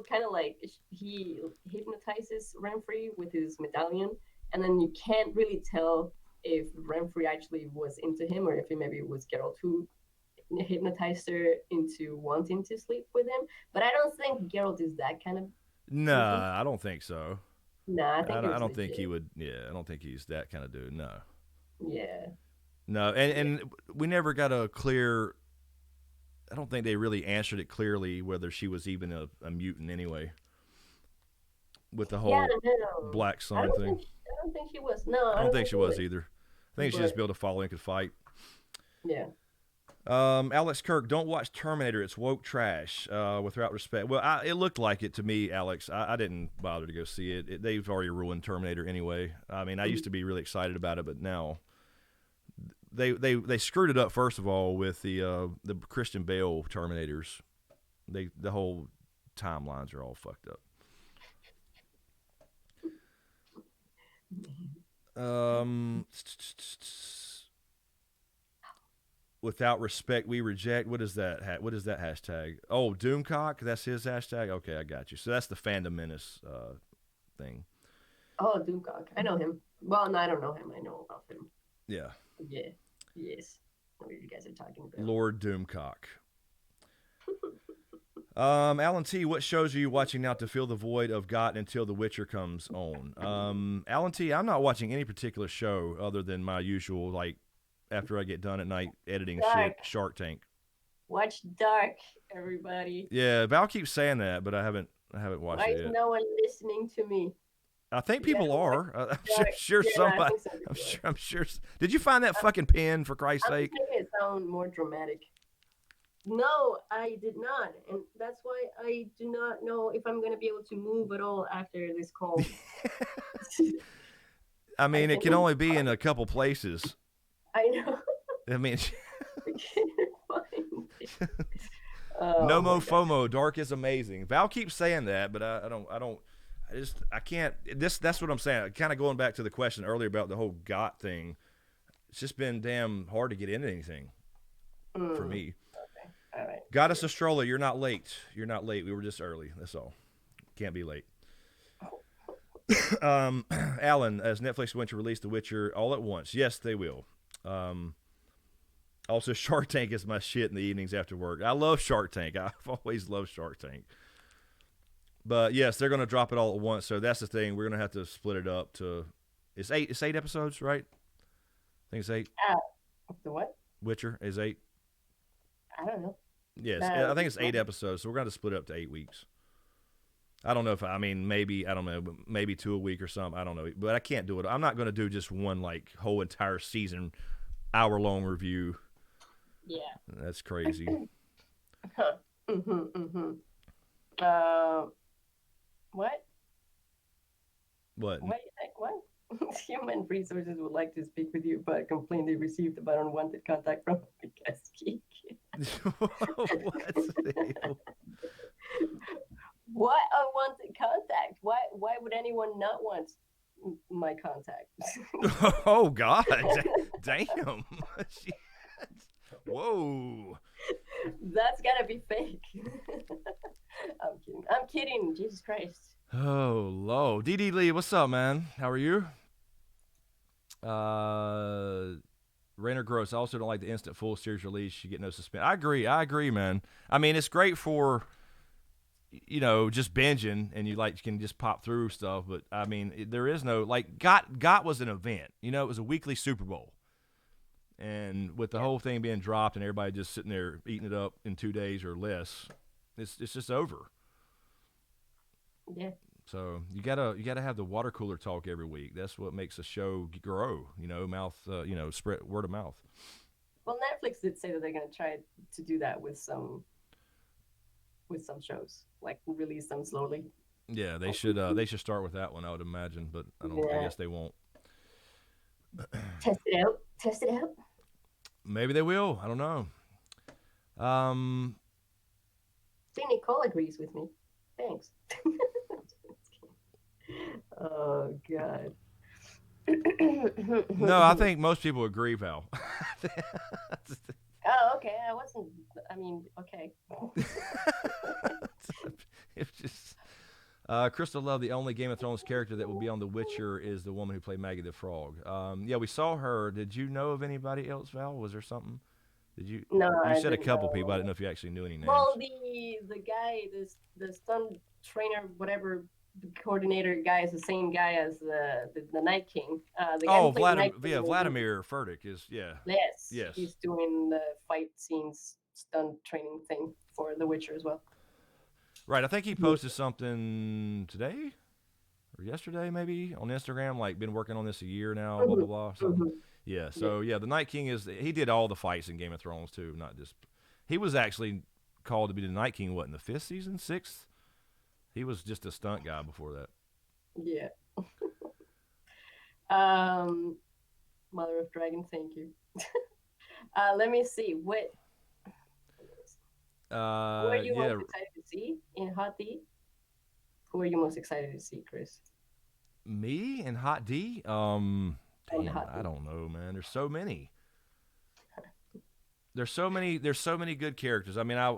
kind of like he hypnotizes Renfrey with his medallion, and then you can't really tell if Renfrey actually was into him or if maybe it was Geralt who hypnotized her into wanting to sleep with him. But I don't think Geralt is that kind of. Nah, I don't think so. Nah, I don't think he would. Yeah, I don't think he's that kind of dude. No. Yeah. No, and we never got a clear. I don't think they really answered it clearly whether she was even a mutant anyway. With the whole Black Sun thing. I don't think she was. No, I don't think she was either. I think she just built a following and could fight. Yeah. Alex Kirk, don't watch Terminator. It's woke trash. Without respect. Well, it looked like it to me, Alex. I didn't bother to go see it. They've already ruined Terminator anyway. I mean, I used to be really excited about it, but now they screwed it up. First of all, with the Christian Bale Terminators, the whole timelines are all fucked up. Without respect, we reject. What is that? What is that hashtag? Oh, Doomcock. That's his hashtag. Okay, I got you. So that's the Fandom Menace thing. Oh, Doomcock. I know him. Well, no, I don't know him. I know about him. Yeah. Yeah. Yes. What you guys are talking about? Lord Doomcock. Alan T, what shows are you watching now to fill the void of GOT until The Witcher comes on? Alan T, I'm not watching any particular show other than my usual, like, after I get done at night editing shit, Shark Tank. Watch Dark, everybody. Yeah, Val keeps saying that, but I haven't watched it yet. Why is no one listening to me? I think people are. I'm sure somebody. I'm sure. Did you find that fucking pen, for Christ's sake? I'm making it sound more dramatic. No, I did not, and that's why I do not know if I'm going to be able to move at all after this call. I mean, it can only be in a couple places. I know. I mean, Oh No my mo god. FOMO. Dark is amazing. Val keeps saying that, but I can't. That's what I'm saying. Kind of going back to the question earlier about the whole GOT thing. It's just been damn hard to get into anything for Mm, me. okay. All right. Got us a stroller. You're not late. You're not late. We were just early. That's all. Can't be late. Alan, as Netflix is going to release The Witcher all at once. Yes, they will. Um, Also, Shark Tank is my shit in the evenings after work. I love Shark Tank. I've always loved Shark Tank. But yes, they're going to drop it all at once. So that's the thing. We're going to have to split it up to. It's eight. It's 8 episodes, right? I think it's 8. Uh, the what? Witcher is 8. I don't know. Yes, I think it's 8 episodes. So we're going to split it up to 8 weeks. I don't know if I mean maybe I don't know maybe 2 a week or something. I don't know, but I can't do it. I'm not going to do just one like whole entire season, hour-long review. Yeah. That's crazy. Huh. What? What? What? What? Human resources would like to speak with you, but complain they received about unwanted contact from the guest Geek. What the hell? What unwanted contact? Why would anyone not want my contact? Oh God! Damn! Whoa! That's gotta be fake. I'm kidding. I'm kidding. Jesus Christ. Oh, low. DD Lee, what's up, man? How are you? Rainer Gross. I also don't like the instant full series release. You get no suspense. I agree, man. I mean, it's great for just binging and you can just pop through stuff. But I mean, there is no like Got was an event. It was a weekly Super Bowl, and with the whole thing being dropped and everybody just sitting there eating it up in 2 days or less, it's just over. Yeah. So you gotta have the water cooler talk every week. That's what makes a show grow. Spread word of mouth. Well, Netflix did say that they're gonna try to do that with some shows, like release them slowly. Yeah, they should start with that one, I would imagine, but I guess they won't. Test it out. Test it out. Maybe they will. I don't know. See, Nicole agrees with me. Thanks. Oh God. No, I think most people agree, Val. Oh, okay. I mean, okay. It's just. Crystal Love, the only Game of Thrones character that will be on The Witcher is the woman who played Maggie the Frog. Yeah, we saw her. Did you know of anybody else, Val? Was there something? Did you? No, You said a didn't couple know. people. I didn't know if you actually knew any names. Well, the guy, the stunt trainer, whatever, the coordinator guy is the same guy as the Night King. The guy who played Night King Vladimir Furtick is Yes. Yes. He's doing the fight scenes stunt training thing for The Witcher as well. Right. I think he posted something today or yesterday, maybe on Instagram. Like, been working on this a year now. Blah blah blah. Something. Yeah. So yeah, the Night King he did all the fights in Game of Thrones too. Not just he was actually called to be the Night King. What, in the 5th season, 6th? He was just a stunt guy before that. Yeah. Mother of Dragon, thank you. Let me see. Who are you most excited to see in Hot D? Who are you most excited to see, Chris? Me and Hot D? Damn, I don't know, man. There's so many. There's so many good characters. I mean, I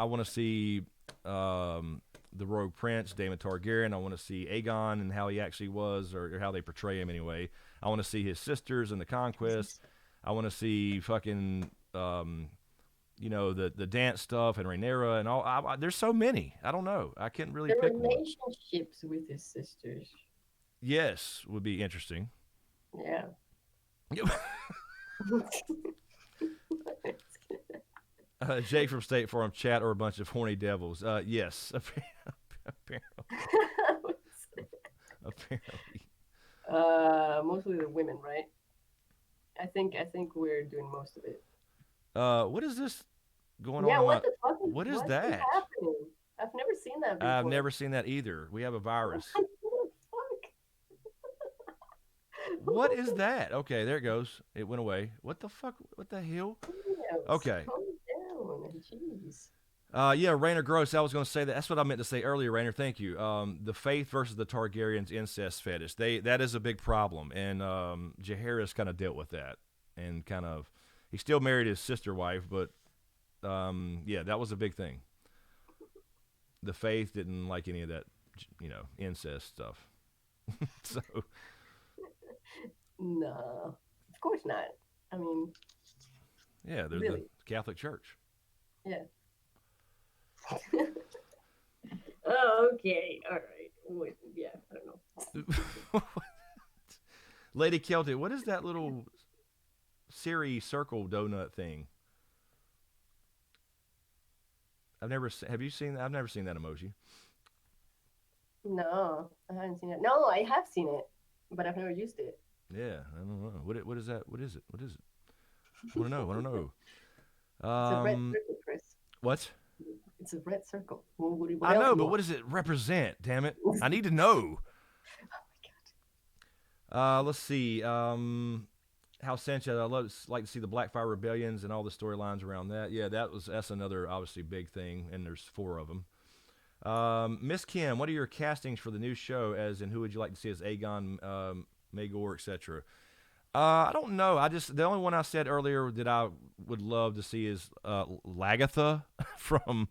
want to see the Rogue Prince, Daemon Targaryen. I want to see Aegon and how he actually was, or how they portray him anyway. I want to see his sisters in the Conquest. I want to see fucking the dance stuff and Rhaenyra and all. There's so many. I don't know. I can't really pick one. The relationships with his sisters. Yes, would be interesting. Yeah. Jake from State Farm chat or a bunch of horny devils. Yes, apparently. Apparently. Mostly the women, right? I think we're doing most of it. What is this going on? Yeah, what the fuck? What is that? Happening? I've never seen that before. I've never seen that either. We have a virus. What the fuck? What is that? Okay, there it goes. It went away. What the fuck? What the hell? Yes, Okay. calm down. down. Jeez. Yeah, Rainer Gross. I was going to say that. That's what I meant to say earlier, Rainer. Thank you. The faith versus the Targaryens incest fetish. That is a big problem, and Jaehaerys kind of dealt with that, and he still married his sister wife, but yeah, that was a big thing. The faith didn't like any of that, incest stuff. So No, of course not. I mean, yeah, they're really. the Catholic Church. Yeah. Oh, okay. All right. Wait, yeah, I don't know. Lady Celtic, what is that little Siri circle donut thing? Have you seen that? I've never seen that emoji. No, I haven't seen it. No, I have seen it, but I've never used it. Yeah, I don't know. What is that? What is it? What is it? I want to know. I don't know. It's a red circle, Chris. What? It's a red circle. What I else know, you but want? what does it represent? Damn it! I need to know. Let's see. How Sanchez, like to see the Blackfire rebellions and all the storylines around that. Yeah, that's another obviously big thing, and there's 4 of them. Miss Kim, what are your castings for the new show? As in, who would you like to see as Aegon, Maegor, etc.? I don't know. The only one I said earlier that I would love to see is Lagatha from.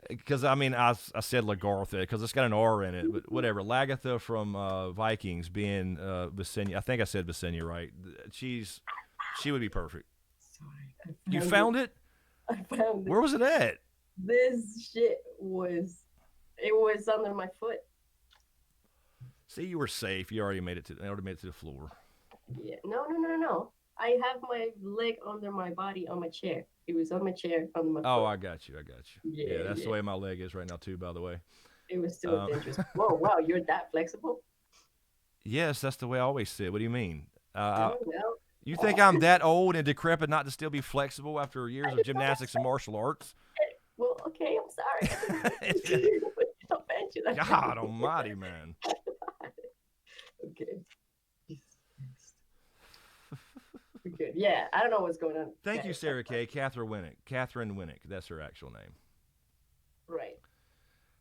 Because I mean, I said Lagartha because it's got an R in it, but whatever. Lagatha from Vikings being Visenya. I think I said Visenya right. She would be perfect. Sorry, You found it? I found it. Where was it at? This shit was under my foot. See, you were safe. You already made it to the floor. Yeah. No. I have my leg under my body on my chair. It was on my chair on my foot. Oh, I got you. Yeah, that's the way my leg is right now too. By the way, it was still dangerous. Whoa, wow, you're that flexible? Yes, that's the way I always sit. What do you mean? Oh, well. You think I'm that old and decrepit not to still be flexible after years of gymnastics and martial arts? Well, okay, I'm sorry. God almighty, man. Okay. Good. Yeah, I don't know what's going on. Thank you, Sarah Kay. Catherine Winnick. That's her actual name. Right.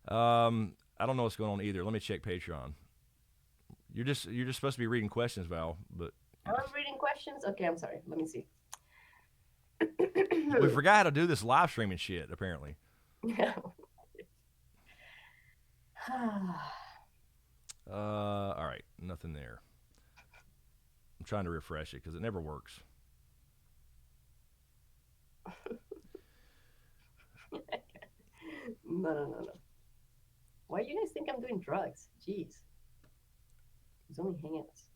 I don't know what's going on either. Let me check Patreon. You're just supposed to be reading questions, Val, but I'm reading questions. Okay, I'm sorry. Let me see. we forgot how to do this live streaming shit. Apparently. Yeah. All right, nothing there. I'm trying to refresh it because it never works. No. Why do you guys think I'm doing drugs? Jeez. It's only hands.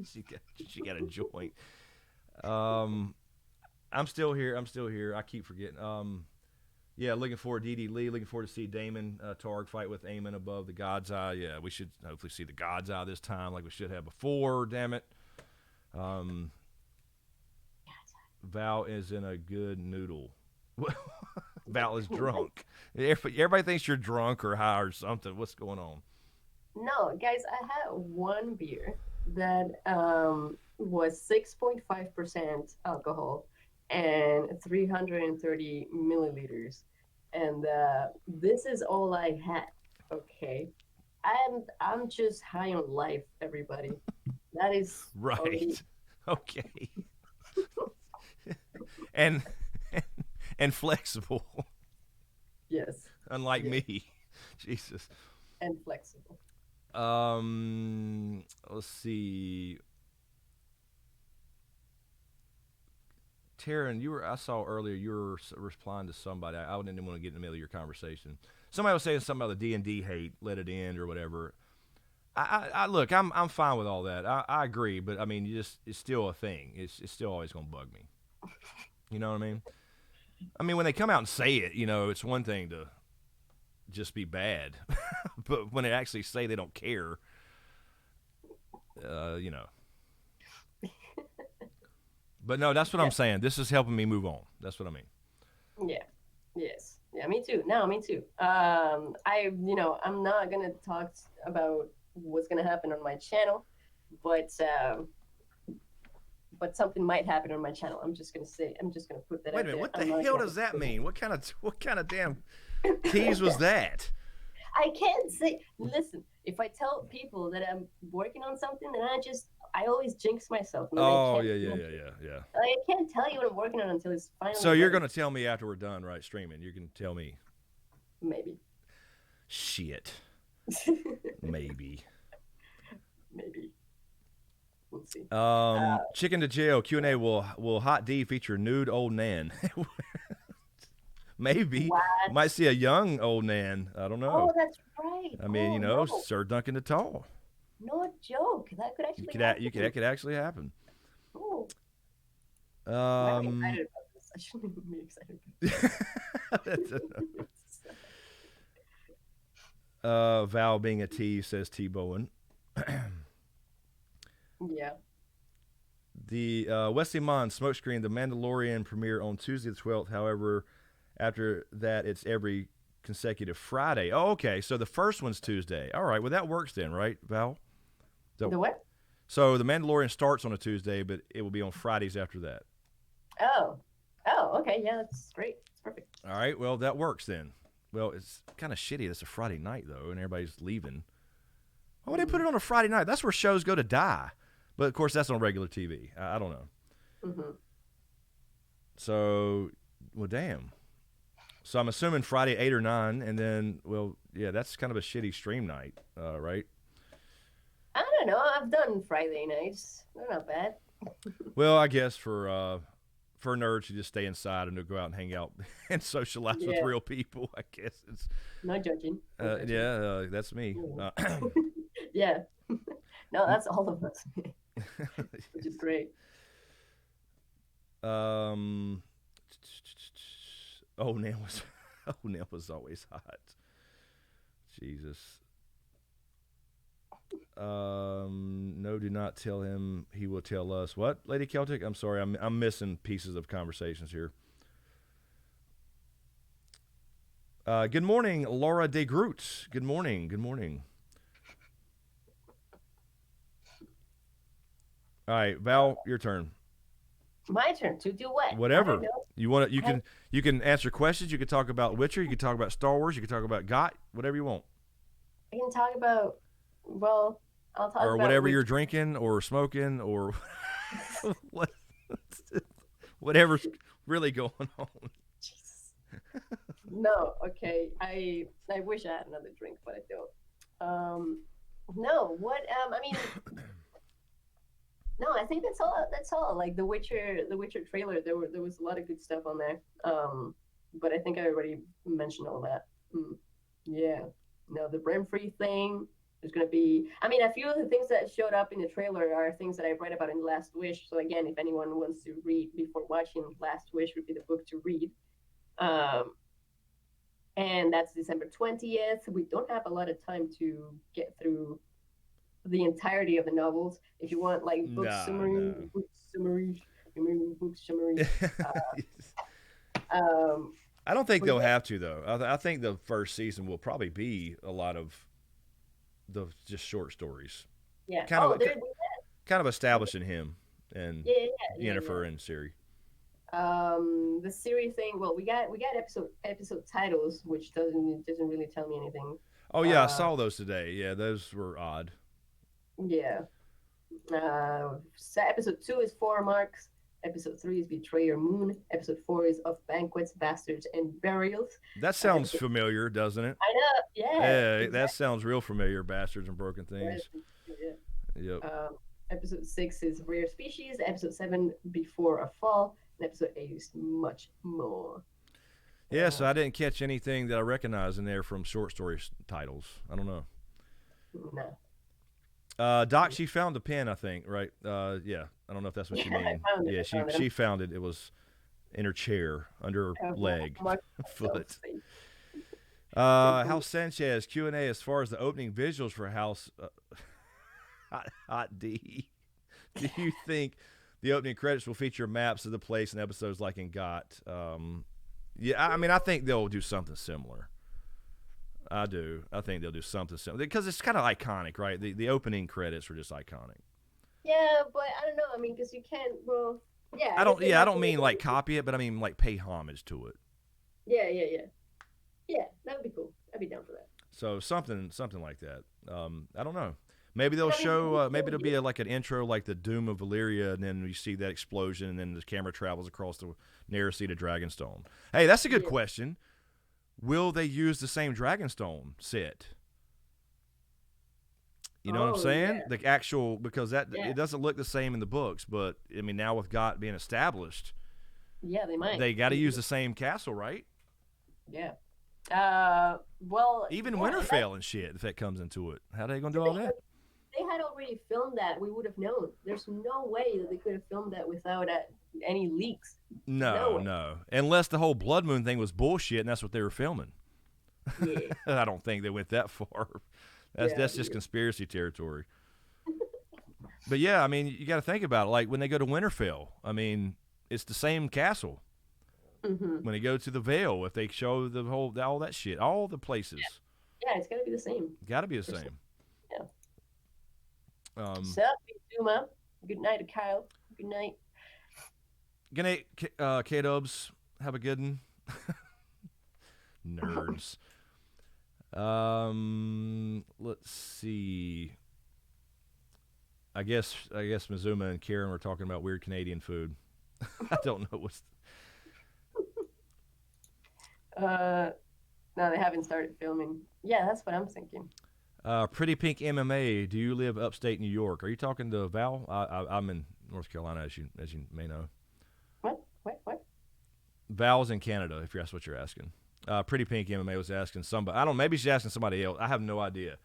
she got a joint. I'm still here. I keep forgetting. Yeah, looking forward to DD Lee. Looking forward to see Daemon Targ fight with Aemon above the God's Eye. Yeah, we should hopefully see the God's Eye this time, like we should have before. Damn it. Val is in a good noodle. Val is drunk. Everybody thinks you're drunk or high or something. What's going on? No, guys, I had one beer that was 6.5% alcohol and 330 milliliters, and this is all I had. Okay, I'm just high on life, everybody. That is right. Okay. and flexible. Yes. Unlike me. Jesus. And flexible. Let's see. Taryn, I saw earlier you were replying to somebody. I didn't want to get in the middle of your conversation. Somebody was saying something about the D&D hate, let it end or whatever. I look, I'm fine with all that. I agree, but I mean, it's still a thing. It's still always going to bug me. You know what I mean? I mean, when they come out and say it, it's one thing to just be bad, but when they actually say they don't care, But no, that's what I'm saying. This is helping me move on. That's what I mean. Yeah. Yes. Yeah, me too. No, me too. I'm not gonna talk about what's gonna happen on my channel, but but something might happen on my channel. I'm just gonna put that Wait out a minute, there. what I'm the not hell gonna does that say mean? What kind of damn tease was that? I can't say. Listen, if I tell people that I'm working on something, then I always jinx myself. And then Oh, I can't, yeah. I can't tell you what I'm working on until it's finally. So you're ready. gonna tell me after we're done, right? Streaming, you can tell me. Maybe. Shit. Maybe. Maybe. We'll see. Chicken to jail Q&A. Will Hot D feature nude old Nan? Maybe. What? Might see a young old Nan. I don't know. Oh, that's right. I mean, no. Sir Duncan the Tall. No joke. That could actually happen. That could actually happen. Oh. I'm excited about this. I shouldn't even be excited about this. Val being a T, says T Bowen. Yeah. The Wesley Mon Smokescreen, The Mandalorian premiere on Tuesday the 12th. However, after that, it's every consecutive Friday. Oh, okay. So the first one's Tuesday. All right. Well, that works then, right, Val? So, the what? So The Mandalorian starts on a Tuesday, but it will be on Fridays after that. Oh, okay. Yeah, that's great. It's perfect. All right. Well, that works then. Well, it's kind of shitty. It's a Friday night, though, and everybody's leaving. Why would they put it on a Friday night? That's where shows go to die. But, of course, that's on regular TV. I don't know. Mm-hmm. So, well, damn. So I'm assuming Friday 8 or 9, and then, well, yeah, that's kind of a shitty stream night, right? I don't know. I've done Friday nights. They're not bad. Well, I guess for nerds, you just stay inside and go out and hang out and socialize with real people. I guess it's no judging. Yeah, that's me. Yeah. No, that's all of us. Which is great. Neil was always hot. Jesus. No, do not tell him. He will tell us. What, Lady Celtic? I'm sorry. I'm missing pieces of conversations here. Good morning, Laura de Groot. Good morning. Good morning. All right, Val, your turn. My turn to do what? Whatever you want. You can answer questions. You can talk about Witcher. You can talk about Star Wars. You can talk about GOT. Whatever you want. I can talk about. Well, I'll talk or about whatever you're drinking or smoking or whatever's really going on. Jesus. No, okay. I wish I had another drink, but I don't. No, what? I mean. No, I think that's all. Like the Witcher trailer, there was a lot of good stuff on there. But I think I already mentioned all that. Yeah. No, the Brim-free thing. There's gonna be. I mean, a few of the things that showed up in the trailer are things that I read about in Last Wish. So again, if anyone wants to read before watching, Last Wish would be the book to read. And that's December 20th. We don't have a lot of time to get through the entirety of the novels. If you want like book summaries. I don't think they'll have to though. I think the first season will probably be a lot of the just short stories. Yeah, kind of establishing him and Yennefer and Ciri. The Ciri thing. Well, we got episode titles, which doesn't really tell me anything. Oh yeah, I saw those today. Yeah, those were odd. Yeah. Episode 2 is 4 Marks. Episode 3 is Betrayer Moon. Episode 4 is Of Banquets, Bastards, and Burials. That sounds familiar, doesn't it? I know, yeah. Yeah, exactly. That sounds real familiar, Bastards and Broken Things. Yeah. Yep. Episode 6 is Rare Species. Episode 7, Before a Fall. And episode 8 is Much More. Yeah, so I didn't catch anything that I recognize in there from short story titles. I don't know. No. Doc, she found the pen, I think, right? Yeah, I don't know if that's what you mean. Yeah, she found it. It was in her chair, under her leg, foot. House Sanchez, Q&A as far as the opening visuals for House Hot D. Do you think the opening credits will feature maps of the place and episodes like in GOT? Yeah, I mean, I think they'll do something similar. I do. I think they'll do something similar because it's kind of iconic, right? The opening credits are just iconic. Yeah, but I don't know. I mean, because you can't. Well, yeah, I I guess don't. they Yeah, I have to. don't mean like copy it, but I mean like pay homage to it. Yeah, yeah, yeah, yeah. That would be cool. I'd be down for that. So something like that. I don't know. Maybe they'll And I mean, show. Maybe still there'll be like an intro, like the Doom of Valyria, and then you see that explosion, and then the camera travels across the narrow sea to Dragonstone. Hey, that's a good yeah. question. Will they use the same Dragonstone set? You know what I'm Oh saying? yeah, The actual, because that yeah, it doesn't look the same in the books, but I mean now with God being established, yeah. They might. they got to use the same castle, right? Yeah. Well, Even yeah, and that Winterfell and shit, if that comes into it, how are they gonna do the all thing that? is, they had already filmed that. We would have known. There's no way that they could have filmed that without any leaks. No No, way. no. Unless the whole Blood Moon thing was bullshit and that's what they were filming. Yeah, I don't think they went that far. yeah, That's just conspiracy territory. But yeah, I mean, you got to think about it. Like when they go to Winterfell, I mean, it's the same castle. mm-hmm. When they go to the Vale, if they show the whole all that shit, all the places, Yeah. It's gonna be the same. got to be the For sure. same. Yeah. Um, So, Zuma. Good night, Kyle. Good night. good night, K-Dubs. Have a good one. Nerds. Let's see. I guess Mizuma and Karen were talking about weird Canadian food. I don't know what's. No, they haven't started filming. Yeah, that's what I'm thinking. Pretty Pink MMA. Do you live upstate New York? Are you talking to Val? I'm in North Carolina, as you may know. What? What? Val's in Canada, if that's what you're asking. Pretty Pink MMA was asking somebody. I don't. Maybe she's asking somebody else. I have no idea.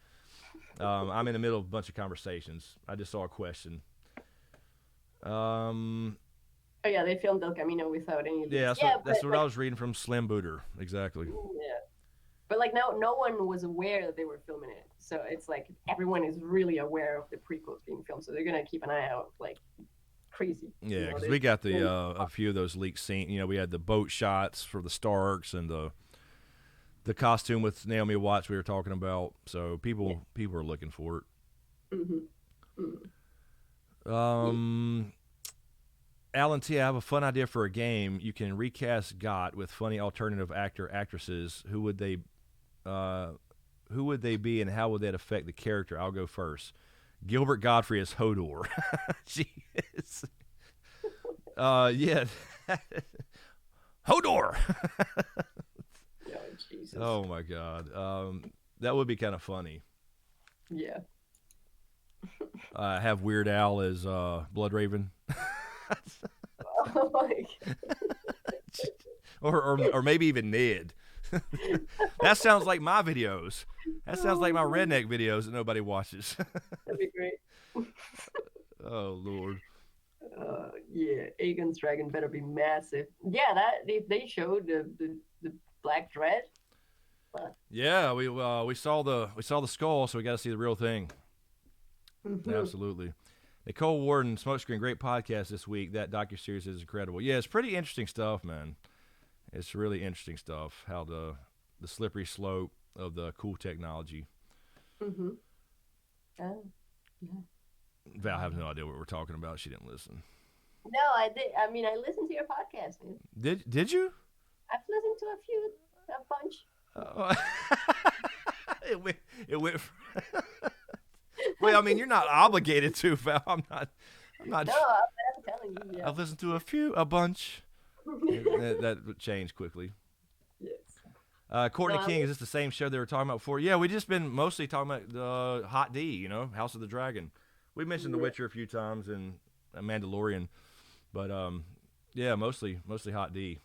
I'm in the middle of a bunch of conversations. I just saw a question. Um, Oh yeah, they filmed El Camino without any yeah, leaks. Yeah, but that's what I like, was reading from Slim Booter. Exactly. yeah, but like no one was aware that they were filming it. So it's like everyone is really aware of the prequels being filmed. So they're gonna keep an eye out like crazy. Yeah, because we got the a few of those leaked scenes. You know, we had the boat shots for the Starks and the costume with Naomi Watts we were talking about. So people are looking for it. Mm-hmm. Um, Alan T, I have a fun idea for a game. You can recast Got with funny alternative actresses. Who would they be, and how would that affect the character? I'll go first. Gilbert Godfrey as Hodor. Jeez. Yeah. Hodor. Oh, Jesus. Oh my God. That would be kind of funny. Yeah. Have Weird Al as Bloodraven. Oh my God. or maybe even Ned. That sounds like my videos. That sounds like my redneck videos that nobody watches. That'd be great. Oh Lord. Yeah, Aegon's dragon better be massive. Yeah, that they showed the black dread. Yeah, we saw the skull, so we got to see the real thing. Mm-hmm. Absolutely. Nicole Warden, Smokescreen, great podcast this week. That docuseries is incredible. Yeah, it's pretty interesting stuff, man. It's really interesting stuff. How the slippery slope of the cool technology. Mm-hmm. Oh, yeah. Val has no idea what we're talking about. She didn't listen. No, I did. I mean, I listened to your podcast, man. Did you? I've listened to a bunch. It went. Well, I mean, you're not obligated to, Val. I'm not. No, I'm telling you. Yeah. I've listened to a bunch. That would change quickly. Yes. Courtney King, is this the same show they were talking about before? Yeah, we just been mostly talking about the Hot D, you know, House of the Dragon. We mentioned The Witcher a few times and Mandalorian, but yeah, mostly Hot D.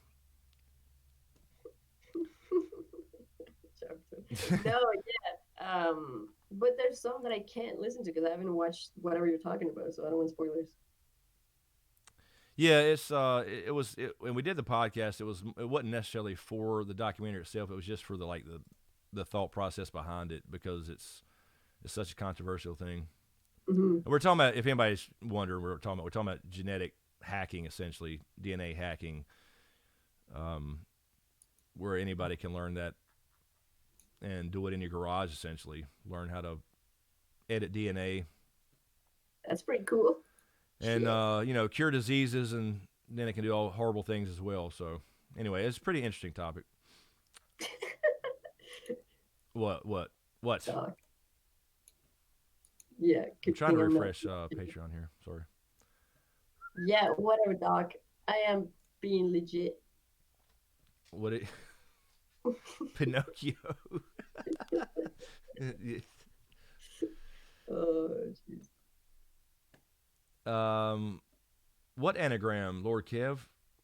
No, yeah. But there's some that I can't listen to because I haven't watched whatever you're talking about, so I don't want spoilers. Yeah, it was when we did the podcast. It wasn't necessarily for the documentary itself. It was just for the thought process behind it because it's such a controversial thing. Mm-hmm. We're talking about, if anybody's wondering, we're talking about genetic hacking, essentially DNA hacking, where anybody can learn that and do it in your garage. Essentially, learn how to edit DNA. That's pretty cool. and cure diseases, and then it can do all horrible things as well. So anyway, it's a pretty interesting topic. What? Doc. Yeah, I'm trying to refresh Patreon here. Sorry. Yeah, whatever, Doc. I am being legit. What it? Pinocchio. Oh, jeez. What anagram, Lord Kev?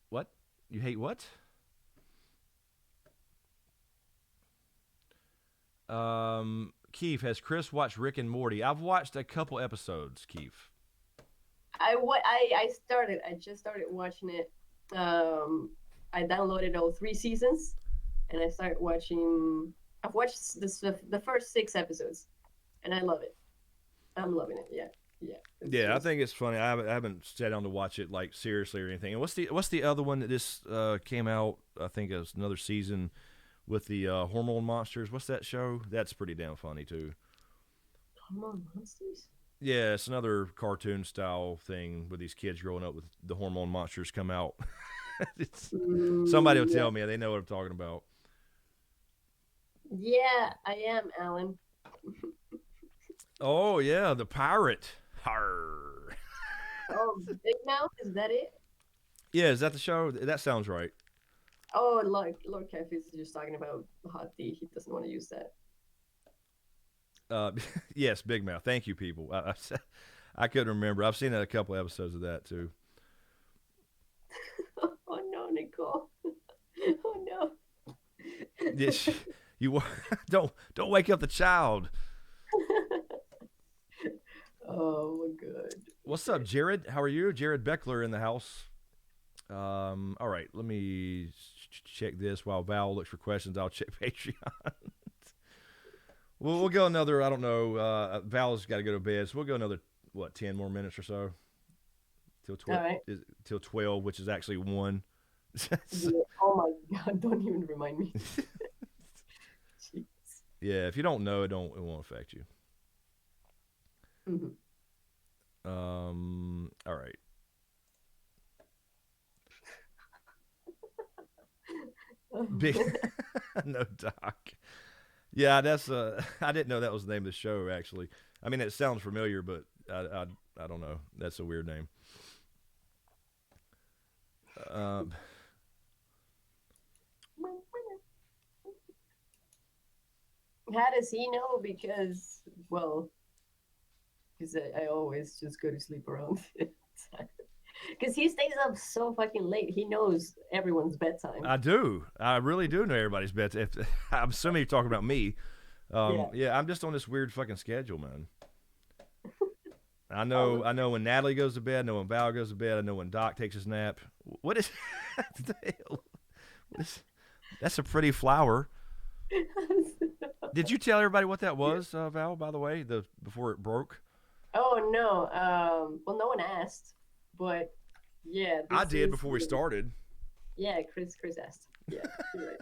What? You hate what? Keith, has Chris watched Rick and Morty? I've watched a couple episodes, Keith. I just started watching it. I downloaded all 3 seasons, and I started watching. I've watched the first 6 episodes, and I love it. I'm loving it. Yeah. Yeah, I think it's funny. I haven't sat down to watch it like seriously or anything. And what's the other one that just came out? I think it was another season with the hormone monsters. What's that show? That's pretty damn funny too. Hormone monsters? Yeah, it's another cartoon style thing with these kids growing up with the hormone monsters come out. Somebody will tell me. They know what I'm talking about. Yeah, I am, Alan. Oh yeah, the pirate. Arr. Oh, Big Mouth, is that it? Yeah, is that the show? That sounds right. Oh, Lord Kev is just talking about hot tea. He doesn't want to use that. Yes, Big Mouth. Thank you, people. I couldn't remember. I've seen a couple episodes of that too. Oh no, Nicole. Oh no. Yes, you don't wake up the child. Oh my god. What's up, Jared? How are you? Jared Beckler in the house. All right, let me check this while Val looks for questions. I'll check Patreon. We'll go another. I don't know. Val's got to go to bed, so we'll go another 10 more minutes or so till 12. Right. Till 12, which is actually 1. Oh my god! Don't even remind me. Jeez. Yeah, if you don't know, it won't affect you. Mm-hmm. All right. Big no Doc. Yeah, that's I didn't know that was the name of the show actually. I mean, it sounds familiar, but I don't know. That's a weird name. How does he know? Because I always just go to sleep around. Because he stays up so fucking late. He knows everyone's bedtime. I do. I really do know everybody's bedtime. I'm assuming you're talking about me. Yeah, I'm just on this weird fucking schedule, man. I know when Natalie goes to bed. I know when Val goes to bed. I know when Doc takes his nap. What is the hell? That's a pretty flower. Did you tell everybody what that was, Val? By the way, before it broke. Oh no. Well, no one asked, but yeah. I did before we started. Yeah, Chris asked. Yeah, you're right.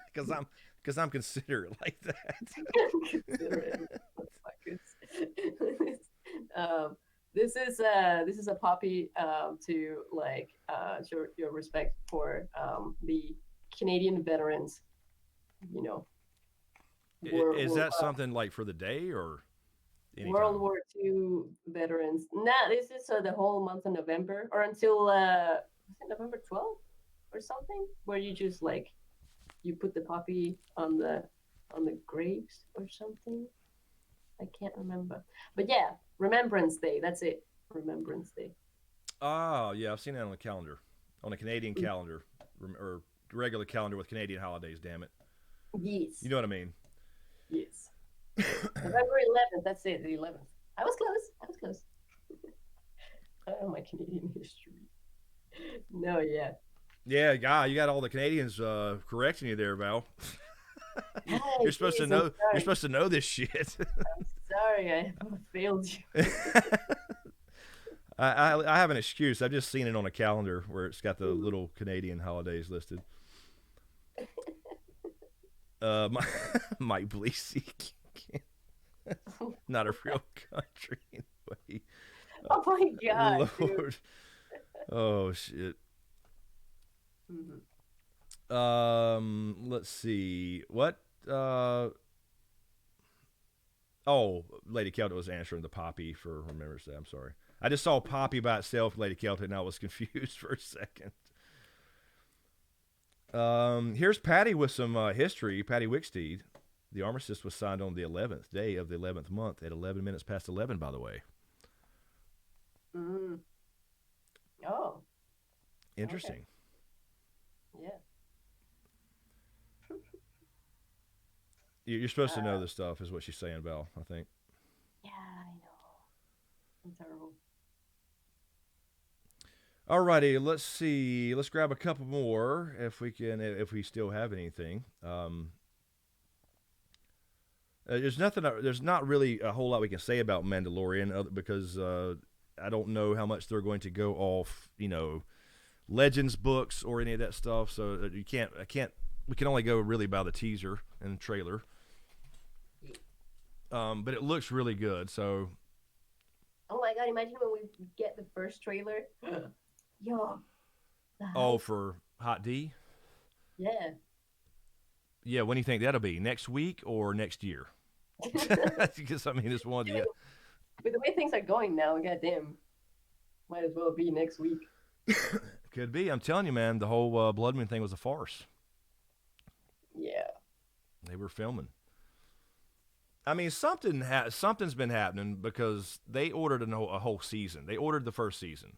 Because I'm considerate like that. Considerate. This is a puppy to like show your respect for the Canadian veterans. You know. Is that something like for the day or anytime? World War II veterans? Nah, this is the whole month of November or until was it November 12th or something, where you just like you put the puppy on the graves or something. I can't remember, but yeah, Remembrance Day. That's it. Remembrance Day. Oh yeah, I've seen that on the calendar, on a Canadian calendar or regular calendar with Canadian holidays. Damn it. Yes. You know what I mean. Yes. November 11th. That's it. The 11th. I was close. Oh, my Canadian history. No, yeah. Yeah, guy, you got all the Canadians correcting you there, Val. You're supposed to know. You're supposed to know this shit. I'm sorry, I failed you. I have an excuse. I've just seen it on a calendar where it's got the little Canadian holidays listed. Mike Bleasy, not a real country anyway. Oh my god, Lord. Oh shit. Mhm. Let's see. What? Oh, Lady Kelton was answering the Poppy for Remembrance Day. I'm sorry. I just saw Poppy by itself, Lady Kelton, and I was confused for a second. Here's Patty with some history. Patty Wicksteed. The armistice was signed on the 11th day of the 11th month at 11 minutes past 11, by the way. Mm. Oh, Interesting. okay. Yeah. You're supposed to know this stuff, is what she's saying, Val, I think. Yeah, I know. I'm terrible. Alrighty, let's see. Let's grab a couple more if we can, if we still have anything. There's nothing. There's not really a whole lot we can say about Mandalorian because I don't know how much they're going to go off, Legends books or any of that stuff. So you can't. I can't. We can only go really by the teaser and the trailer. But it looks really good. So. Oh my god! Imagine when we get the first trailer. Yo. Oh, for Hot D. Yeah. Yeah. When do you think that'll be? Next week or next year? Because I mean, it's one of the. With the way things are going now, goddamn, might as well be next week. Could be. I'm telling you, man. The whole Blood Moon thing was a farce. Yeah. They were filming. I mean, something's been happening because they ordered a whole season. They ordered the first season.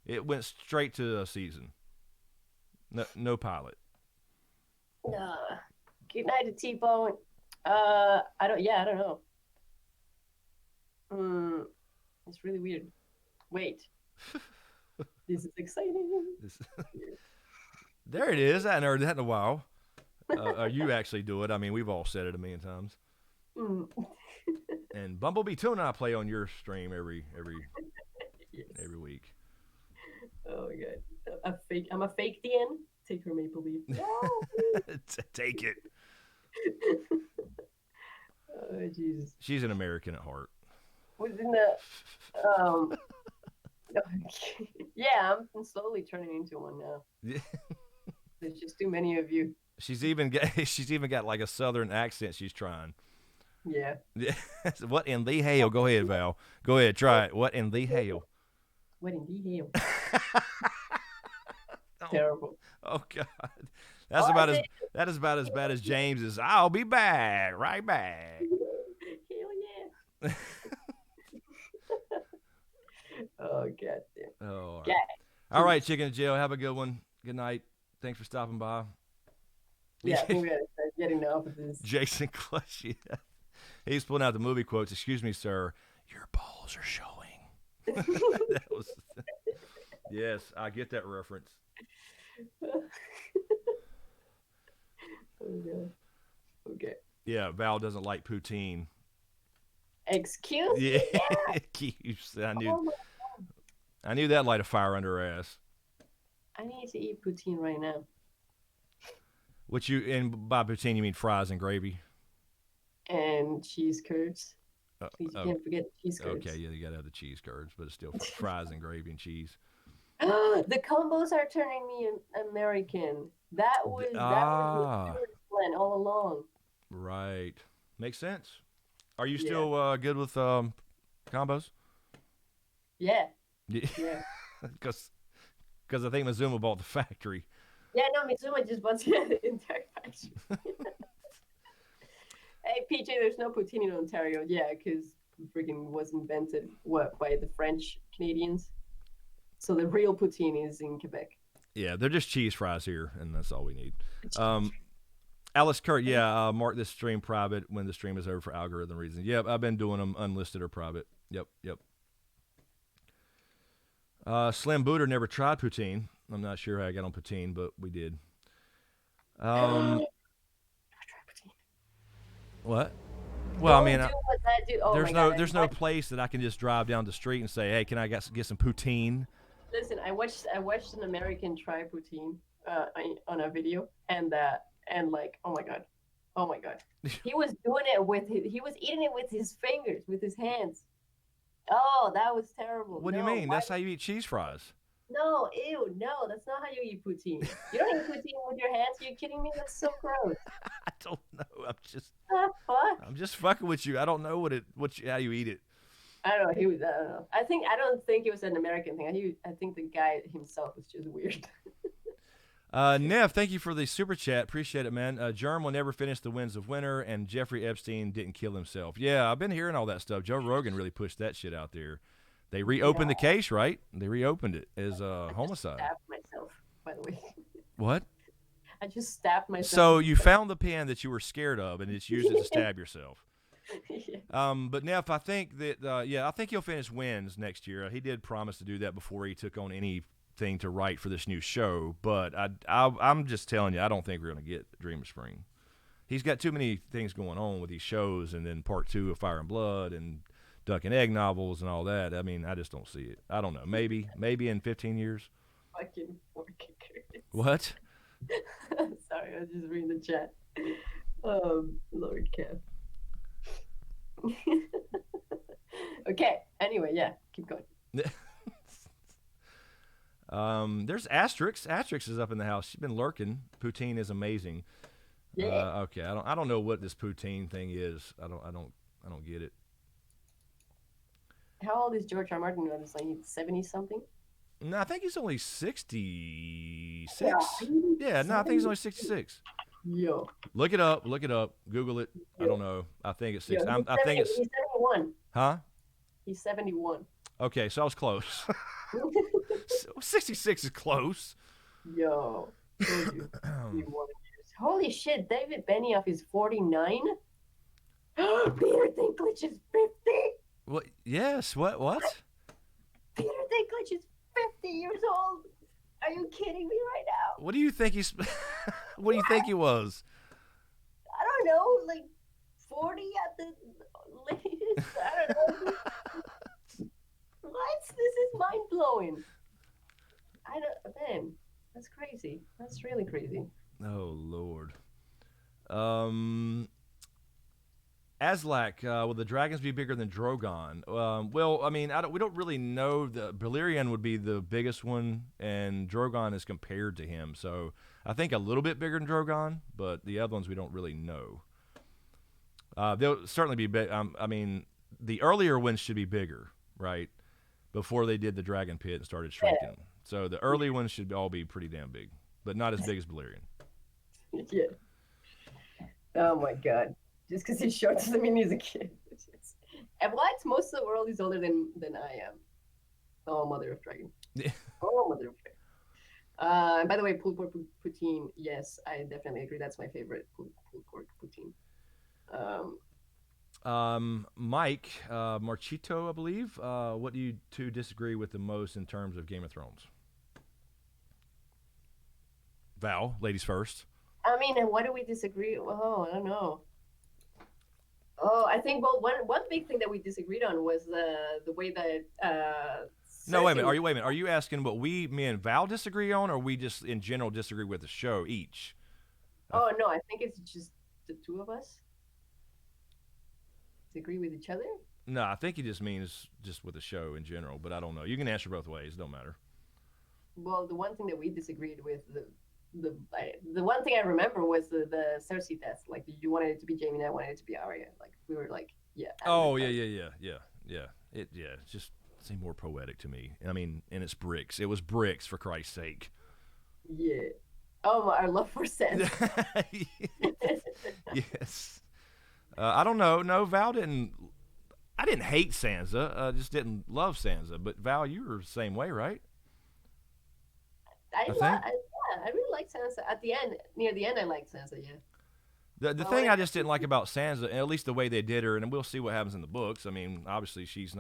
It went straight to a season. No pilot. Good night to T-Bone. I don't know. It's really weird. Wait. This is exciting. There it is. I hadn't heard that in a while. You actually do it. I mean, we've all said it a million times. And Bumblebee Tuna I play on your stream every Yes. every week. Oh my god. I'm a fake DN. Take her Maple Leaf. No, Take it. Oh Jesus. She's an American at heart. Was in the yeah, I'm slowly turning into one now. Yeah. There's just too many of you. She's even got like a southern accent she's trying. Yeah. What in the hell? Go ahead, Val. Go ahead, try it. What in the hell? What in the hell? Terrible. Oh God. That is about as bad as James's. I'll be back. Right back. Hell yeah. Oh god damn. Oh, all right. All right, Chicken in Jail. Have a good one. Good night. Thanks for stopping by. Yeah, I think we gotta start getting off of this. Jason Clutch, yeah. He's pulling out the movie quotes. Excuse me, sir. Your balls are showing. That was. Yes, I get that reference. Oh god. Okay. Yeah, Val doesn't like poutine. Excuse me? Yeah. I knew that light a fire under her ass. I need to eat poutine right now. And by poutine you mean fries and gravy? And cheese curds. Please, you can't forget cheese curds. Okay, yeah, you gotta have the cheese curds, but it's still fries and gravy and cheese. The combos are turning me American. That was the plan all along. Right, makes sense. Are you still good with combos? Yeah. Yeah. Because I think Mazuma bought the factory. Yeah, no, Mizuma just bought the entire factory. Hey, PJ, there's no poutine in Ontario. Yeah, because freaking was invented by the French Canadians. So the real poutine is in Quebec. Yeah, they're just cheese fries here, and that's all we need. Alice Kurt, mark this stream private when the stream is over for algorithm reasons. Yep, I've been doing them unlisted or private. Yep. Slim Booter never tried poutine. I'm not sure how I got on poutine, but we did. What? Well, I mean, there's no place that I can just drive down the street and say, hey, can I get some poutine? Listen, I watched an American try poutine on a video, and like, oh my god, he was doing it he was eating it with his fingers, with his hands. Oh, that was terrible. What do you mean? That's how you eat cheese fries. No, ew, no, that's not how you eat poutine. You don't eat poutine with your hands. Are you kidding me? That's so gross. I don't know. The fuck? I'm just fucking with you. I don't know how you eat it. I don't know. I don't know. I don't think it was an American thing. I think the guy himself was just weird. Nev, thank you for the super chat. Appreciate it, man. Germ will never finish The Winds of Winter, and Jeffrey Epstein didn't kill himself. Yeah, I've been hearing all that stuff. Joe Rogan really pushed that shit out there. They Yeah, reopened the case, right? They reopened it as I just homicide. stabbed myself. By the way, What? I just stabbed myself. So you found the pen that you were scared of, and it's used it to stab yourself. Yeah. But Neff, I think that I think he'll finish Wins next year. He did promise to do that before he took on anything to write for this new show. But I'm just telling you, I don't think we're gonna get Dream of Spring. He's got too many things going on with these shows, and then part 2 of Fire and Blood and Duck and Egg novels and all that. I mean, I just don't see it. I don't know. Maybe in 15 years. Fucking four kickers. What? Sorry, I was just reading the chat. Lord Kev. Okay. Anyway, yeah, keep going. There's Asterix. Asterix is up in the house. She's been lurking. Poutine is amazing. Yeah. Okay, I don't know what this poutine thing is. I don't get it. How old is George R. Martin? It's like 70 something. No, I think he's only 66. Yeah, Yeah, no, I think he's only 66. Yo. Look it up. Google it. I don't know. I think it's 60. I think it's. He's 71. Huh? He's 71. Okay, so I was close. 66 is close. Yo. Holy shit, David Benioff is 49? Peter Dinklage is 50? What? Yes. What? Peter Dinklage is 50 years old. Are you kidding me right now? What do you think he's? What do you think he was? I don't know, like 40 at the latest. I don't know. What? This is mind blowing. Man, that's crazy. That's really crazy. Oh Lord. Aslak, will the dragons be bigger than Drogon? Well, I mean, we don't really know. The Balerion would be the biggest one, and Drogon is compared to him. So I think a little bit bigger than Drogon, but the other ones we don't really know. They'll certainly be big. I mean, the earlier ones should be bigger, right? Before they did the dragon pit and started shrinking. Yeah. So the early ones should all be pretty damn big, but not as big as Balerion. Yeah. Oh my god. Just because he showed to me he's a kid. And what? Most of the world is older than I am. Oh, mother of dragon. Yeah. Oh, mother of dragon. And by the way, pulled pork poutine. Yes, I definitely agree. That's my favorite pulled pork poutine. Mike Marchito, I believe. What do you two disagree with the most in terms of Game of Thrones? Val, ladies first. I mean, what do we disagree? Oh, I don't know. Oh, I think one big thing that we disagreed on was the way that. No, wait a minute. Are you asking what me and Val disagree on, or we just in general disagree with the show each? Oh no, I think it's just the two of us disagree with each other. No, I think he just means just with the show in general, but I don't know. You can answer both ways. Don't matter. Well, the one thing that we disagreed with the one thing I remember was the Cersei death. Like, you wanted it to be Jaime, and I wanted it to be Arya. Like, we were like, yeah. Oh yeah. It just seemed more poetic to me. I mean, and it's bricks. It was bricks, for Christ's sake. Yeah. Oh, our love for Sansa. Yes. I don't know. No, Val didn't. I didn't hate Sansa. I just didn't love Sansa. But Val, you were the same way, right? I really liked Sansa. Near the end, I liked Sansa. Yeah. The thing I just didn't like about Sansa, at least the way they did her, and we'll see what happens in the books. I mean, obviously she's in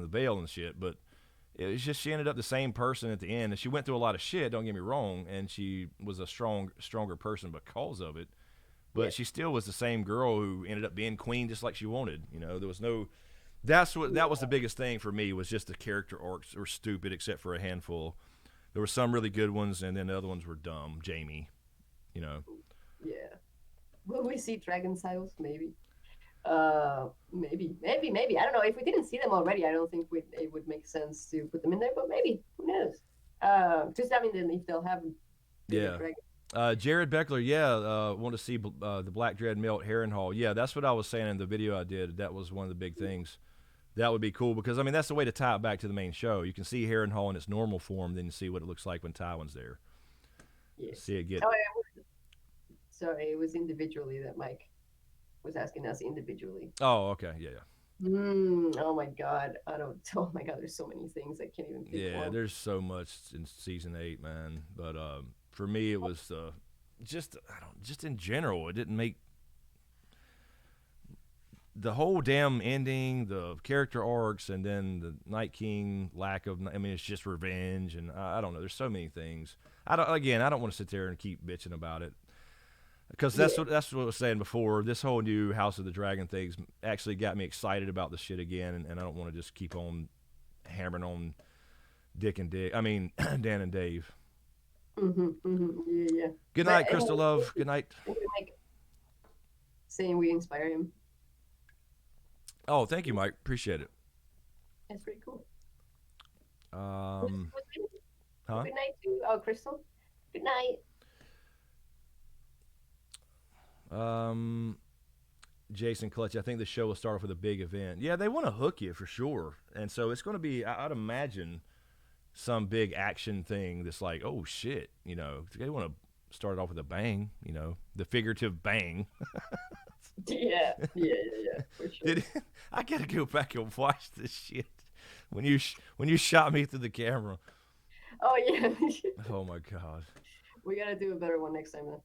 the veil and shit, but it's just she ended up the same person at the end, and she went through a lot of shit. Don't get me wrong, and she was a stronger person because of it. But she still was the same girl who ended up being queen just like she wanted. You know, there was no. That was the biggest thing for me, was just the character arcs were stupid except for a handful. There were some really good ones, and then the other ones were dumb. Jaime, you know. Yeah. Will we see dragon sails? Maybe. Maybe. I don't know. If we didn't see them already, I don't think it would make sense to put them in there. But maybe, who knows? Just I mean, then if they'll have Yeah. dragon. Jared Beckler, yeah, want to see the Black Dread melt Harrenhal. Yeah, that's what I was saying in the video I did. That was one of the big things. That would be cool because, I mean, that's the way to tie it back to the main show. You can see Harrenhal in its normal form, then you see what it looks like when Tywin's there. Yeah. See it get. Oh, sorry, it was individually that Mike was asking us individually. Oh, okay, yeah. Oh my God, I don't. Oh my God, there's so many things I can't even pick. Yeah, one. there's so much in season 8, man. But for me, it was just in general, it didn't make the whole damn ending, the character arcs, and then the Night King lack of. I mean, it's just revenge, and I don't know. There's so many things. I don't want to sit there and keep bitching about it. Because that's what I was saying before. This whole new House of the Dragon things actually got me excited about the shit again, and I don't want to just keep on hammering on Dan and Dave. Yeah. Good night, Crystal Love. Good night. Saying we inspire him. Oh, thank you, Mike. Appreciate it. That's pretty cool. Huh? Good night to Crystal. Good night. Jason Clutch, I think the show will start off with a big event. Yeah, they want to hook you for sure. And so it's going to be, I'd imagine, some big action thing that's like, oh, shit. You know, they want to start it off with a bang, you know, the figurative bang. Yeah, for sure. I got to go back and watch this shit when you shot me through the camera. Oh, yeah. Oh, my God. We got to do a better one next time, then.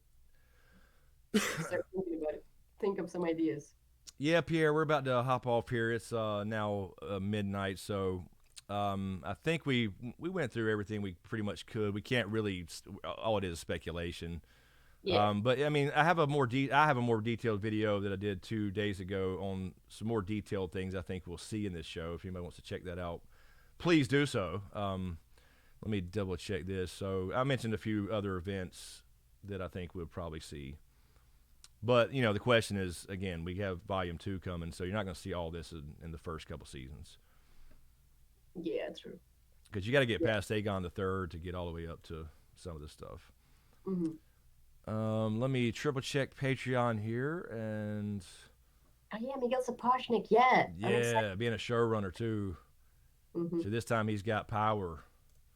Start thinking about it. Think of some ideas. Yeah, Pierre, we're about to hop off here. It's now midnight, so I think we went through everything we pretty much could. We can't really. All it is speculation. Yeah. But I mean, I have a more detailed video that I did 2 days ago on some more detailed things I think we'll see in this show. If anybody wants to check that out, please do so. Let me double check this. So I mentioned a few other events that I think we'll probably see. But, you know, the question is, again, we have Volume 2 coming, so you're not going to see all this in the first couple seasons. Yeah, true. Because you got to get past Aegon III to get all the way up to some of this stuff. Mm-hmm. Let me triple check Patreon here, and... Oh, yeah, Miguel Sapochnik, yeah. Yeah, being a showrunner, too. Mm-hmm. So this time he's got power.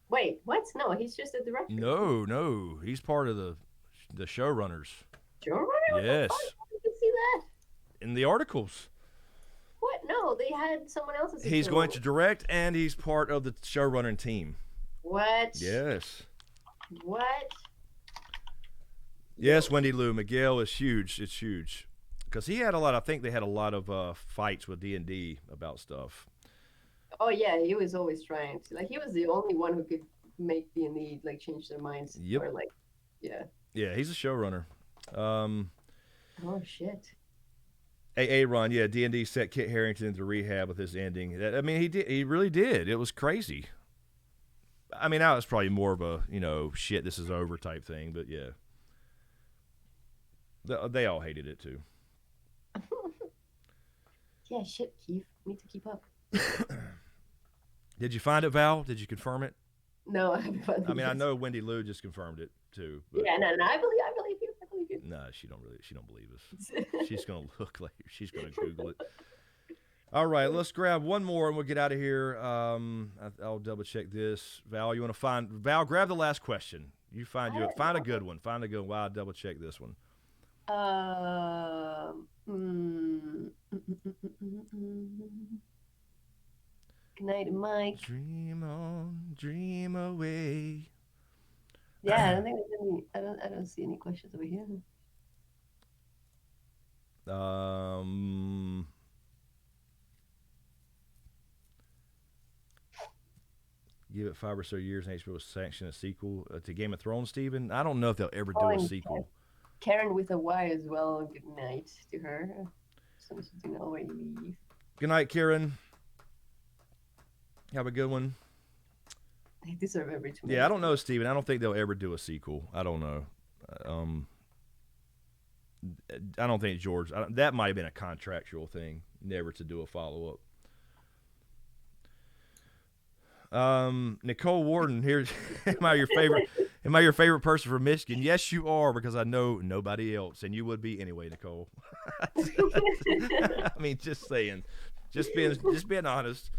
Wait, what? No, he's just a director. No, he's part of the showrunners. Showrunner? Yes. Did you see that? In the articles. What? No, they had someone else as a He's showrunner. going to direct, and he's part of the showrunning team. What? Yes. What? Yes, Wendy Lou. Miguel is huge. It's huge. Because I think they had a lot of fights with D&D about stuff. Oh, yeah, he was always trying to. Like, he was the only one who could make D&D, like, change their minds. Yep. Or, like, yeah. Yeah, he's a showrunner. Oh, shit. AA Ron, yeah, D&D set Kit Harington into rehab with his ending. I mean, he really did. It was crazy. I mean, now it's probably more of a, you know, shit, this is over type thing, but yeah. They all hated it, too. Yeah, shit, Keith. Need to keep up. Did you find it, Val? Did you confirm it? No, I haven't found it. I mean, I know Wendy Lou just confirmed it, too. But yeah, no, I believe you. No, she don't believe us. She's going to look like she's going to Google it. All right, let's grab one more and we'll get out of here. I'll double check this. Val, you want to Val, grab the last question. Find a good one. Find a good one while I double check this one. Good night, Mike. Dream on, dream away. Yeah, I don't think there's any. I don't see any questions over here. Give it 5 or so years and HBO will sanction a sequel to Game of Thrones, Steven. I don't know if they'll ever do a sequel. Karen with a Y as well. Good night to her. So she's gonna already leave. Good night, Karen. Have a good one. They deserve every 2 minutes. Yeah, I don't know, Steven. I don't think they'll ever do a sequel. I don't know. I don't think George. That might have been a contractual thing, never to do a follow up. Nicole Warden here. Am I your favorite? Am I your favorite person from Michigan? Yes, you are, because I know nobody else, and you would be anyway, Nicole. I mean, just saying, just being honest.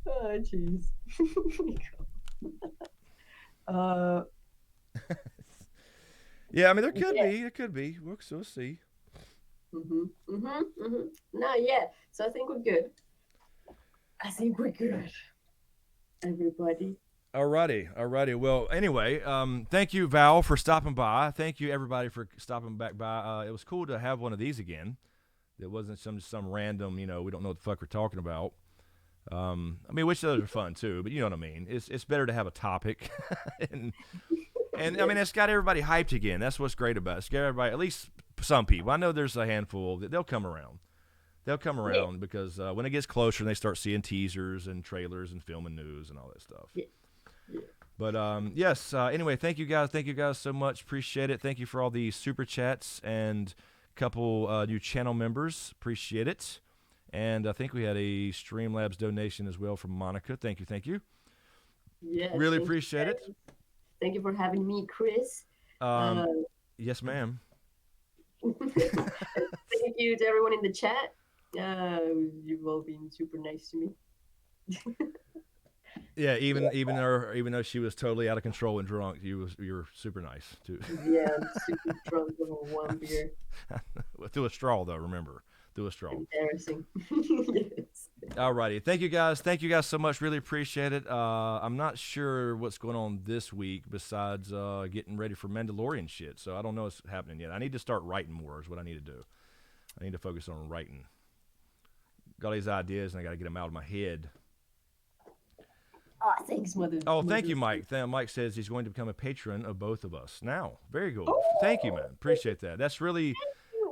Oh, jeez. Yeah, I mean, there could be. We'll see. No, yeah. So I think we're good. I think we're good. Everybody. Alrighty. Well, anyway, thank you, Val, for stopping by. Thank you, everybody, for stopping back by. It was cool to have one of these again. It wasn't some random, we don't know what the fuck we're talking about. I mean, which others are fun too, but you know what I mean. It's better to have a topic, and I mean, it's got everybody hyped again. That's what's great about it. It's got everybody, at least some people. I know there's a handful that they'll come around. Because when it gets closer and they start seeing teasers and trailers and filming news and all that stuff. Yeah. But yes. Anyway, thank you guys. Thank you guys so much. Appreciate it. Thank you for all the super chats and a couple new channel members. Appreciate it. And I think we had a Streamlabs donation as well from Monica. Thank you. Yeah. Really appreciate it. Thank you for having me, Chris. Yes, ma'am. Thank you to everyone in the chat. You've all been super nice to me. Yeah, even though she was totally out of control and drunk, you were super nice too. Yeah, I'm super drunk over one beer. Through a straw, though. Remember, through a straw. Embarrassing. Yes. Alrighty, thank you guys so much. Really appreciate it. I'm not sure what's going on this week besides getting ready for Mandalorian shit. So I don't know what's happening yet. I need to start writing more. Is what I need to do. I need to focus on writing. Got all these ideas and I got to get them out of my head. Oh, thanks, mother. Oh, thank you, Mike. Mike says he's going to become a patron of both of us now. Very good. Thank you, man. Appreciate that. That's really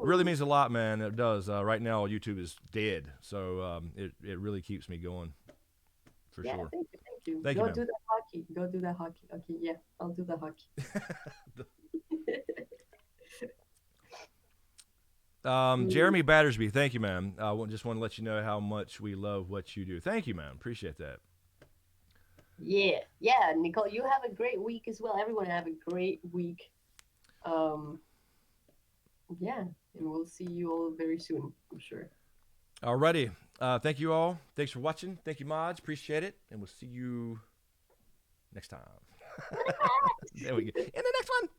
means a lot, man. It does. Right now, YouTube is dead, so it really keeps me going. For sure. Thank you. Thank you, man. Go do that hockey. Okay, yeah, I'll do the hockey. Jeremy Battersby, thank you, man. I just want to let you know how much we love what you do. Thank you, man. Appreciate that. Yeah, Nicole, you have a great week as well. Everyone have a great week. And we'll see you all very soon, I'm sure. Alrighty. Thank you all. Thanks for watching. Thank you, mods. Appreciate it. And we'll see you next time. There we go. In the next one.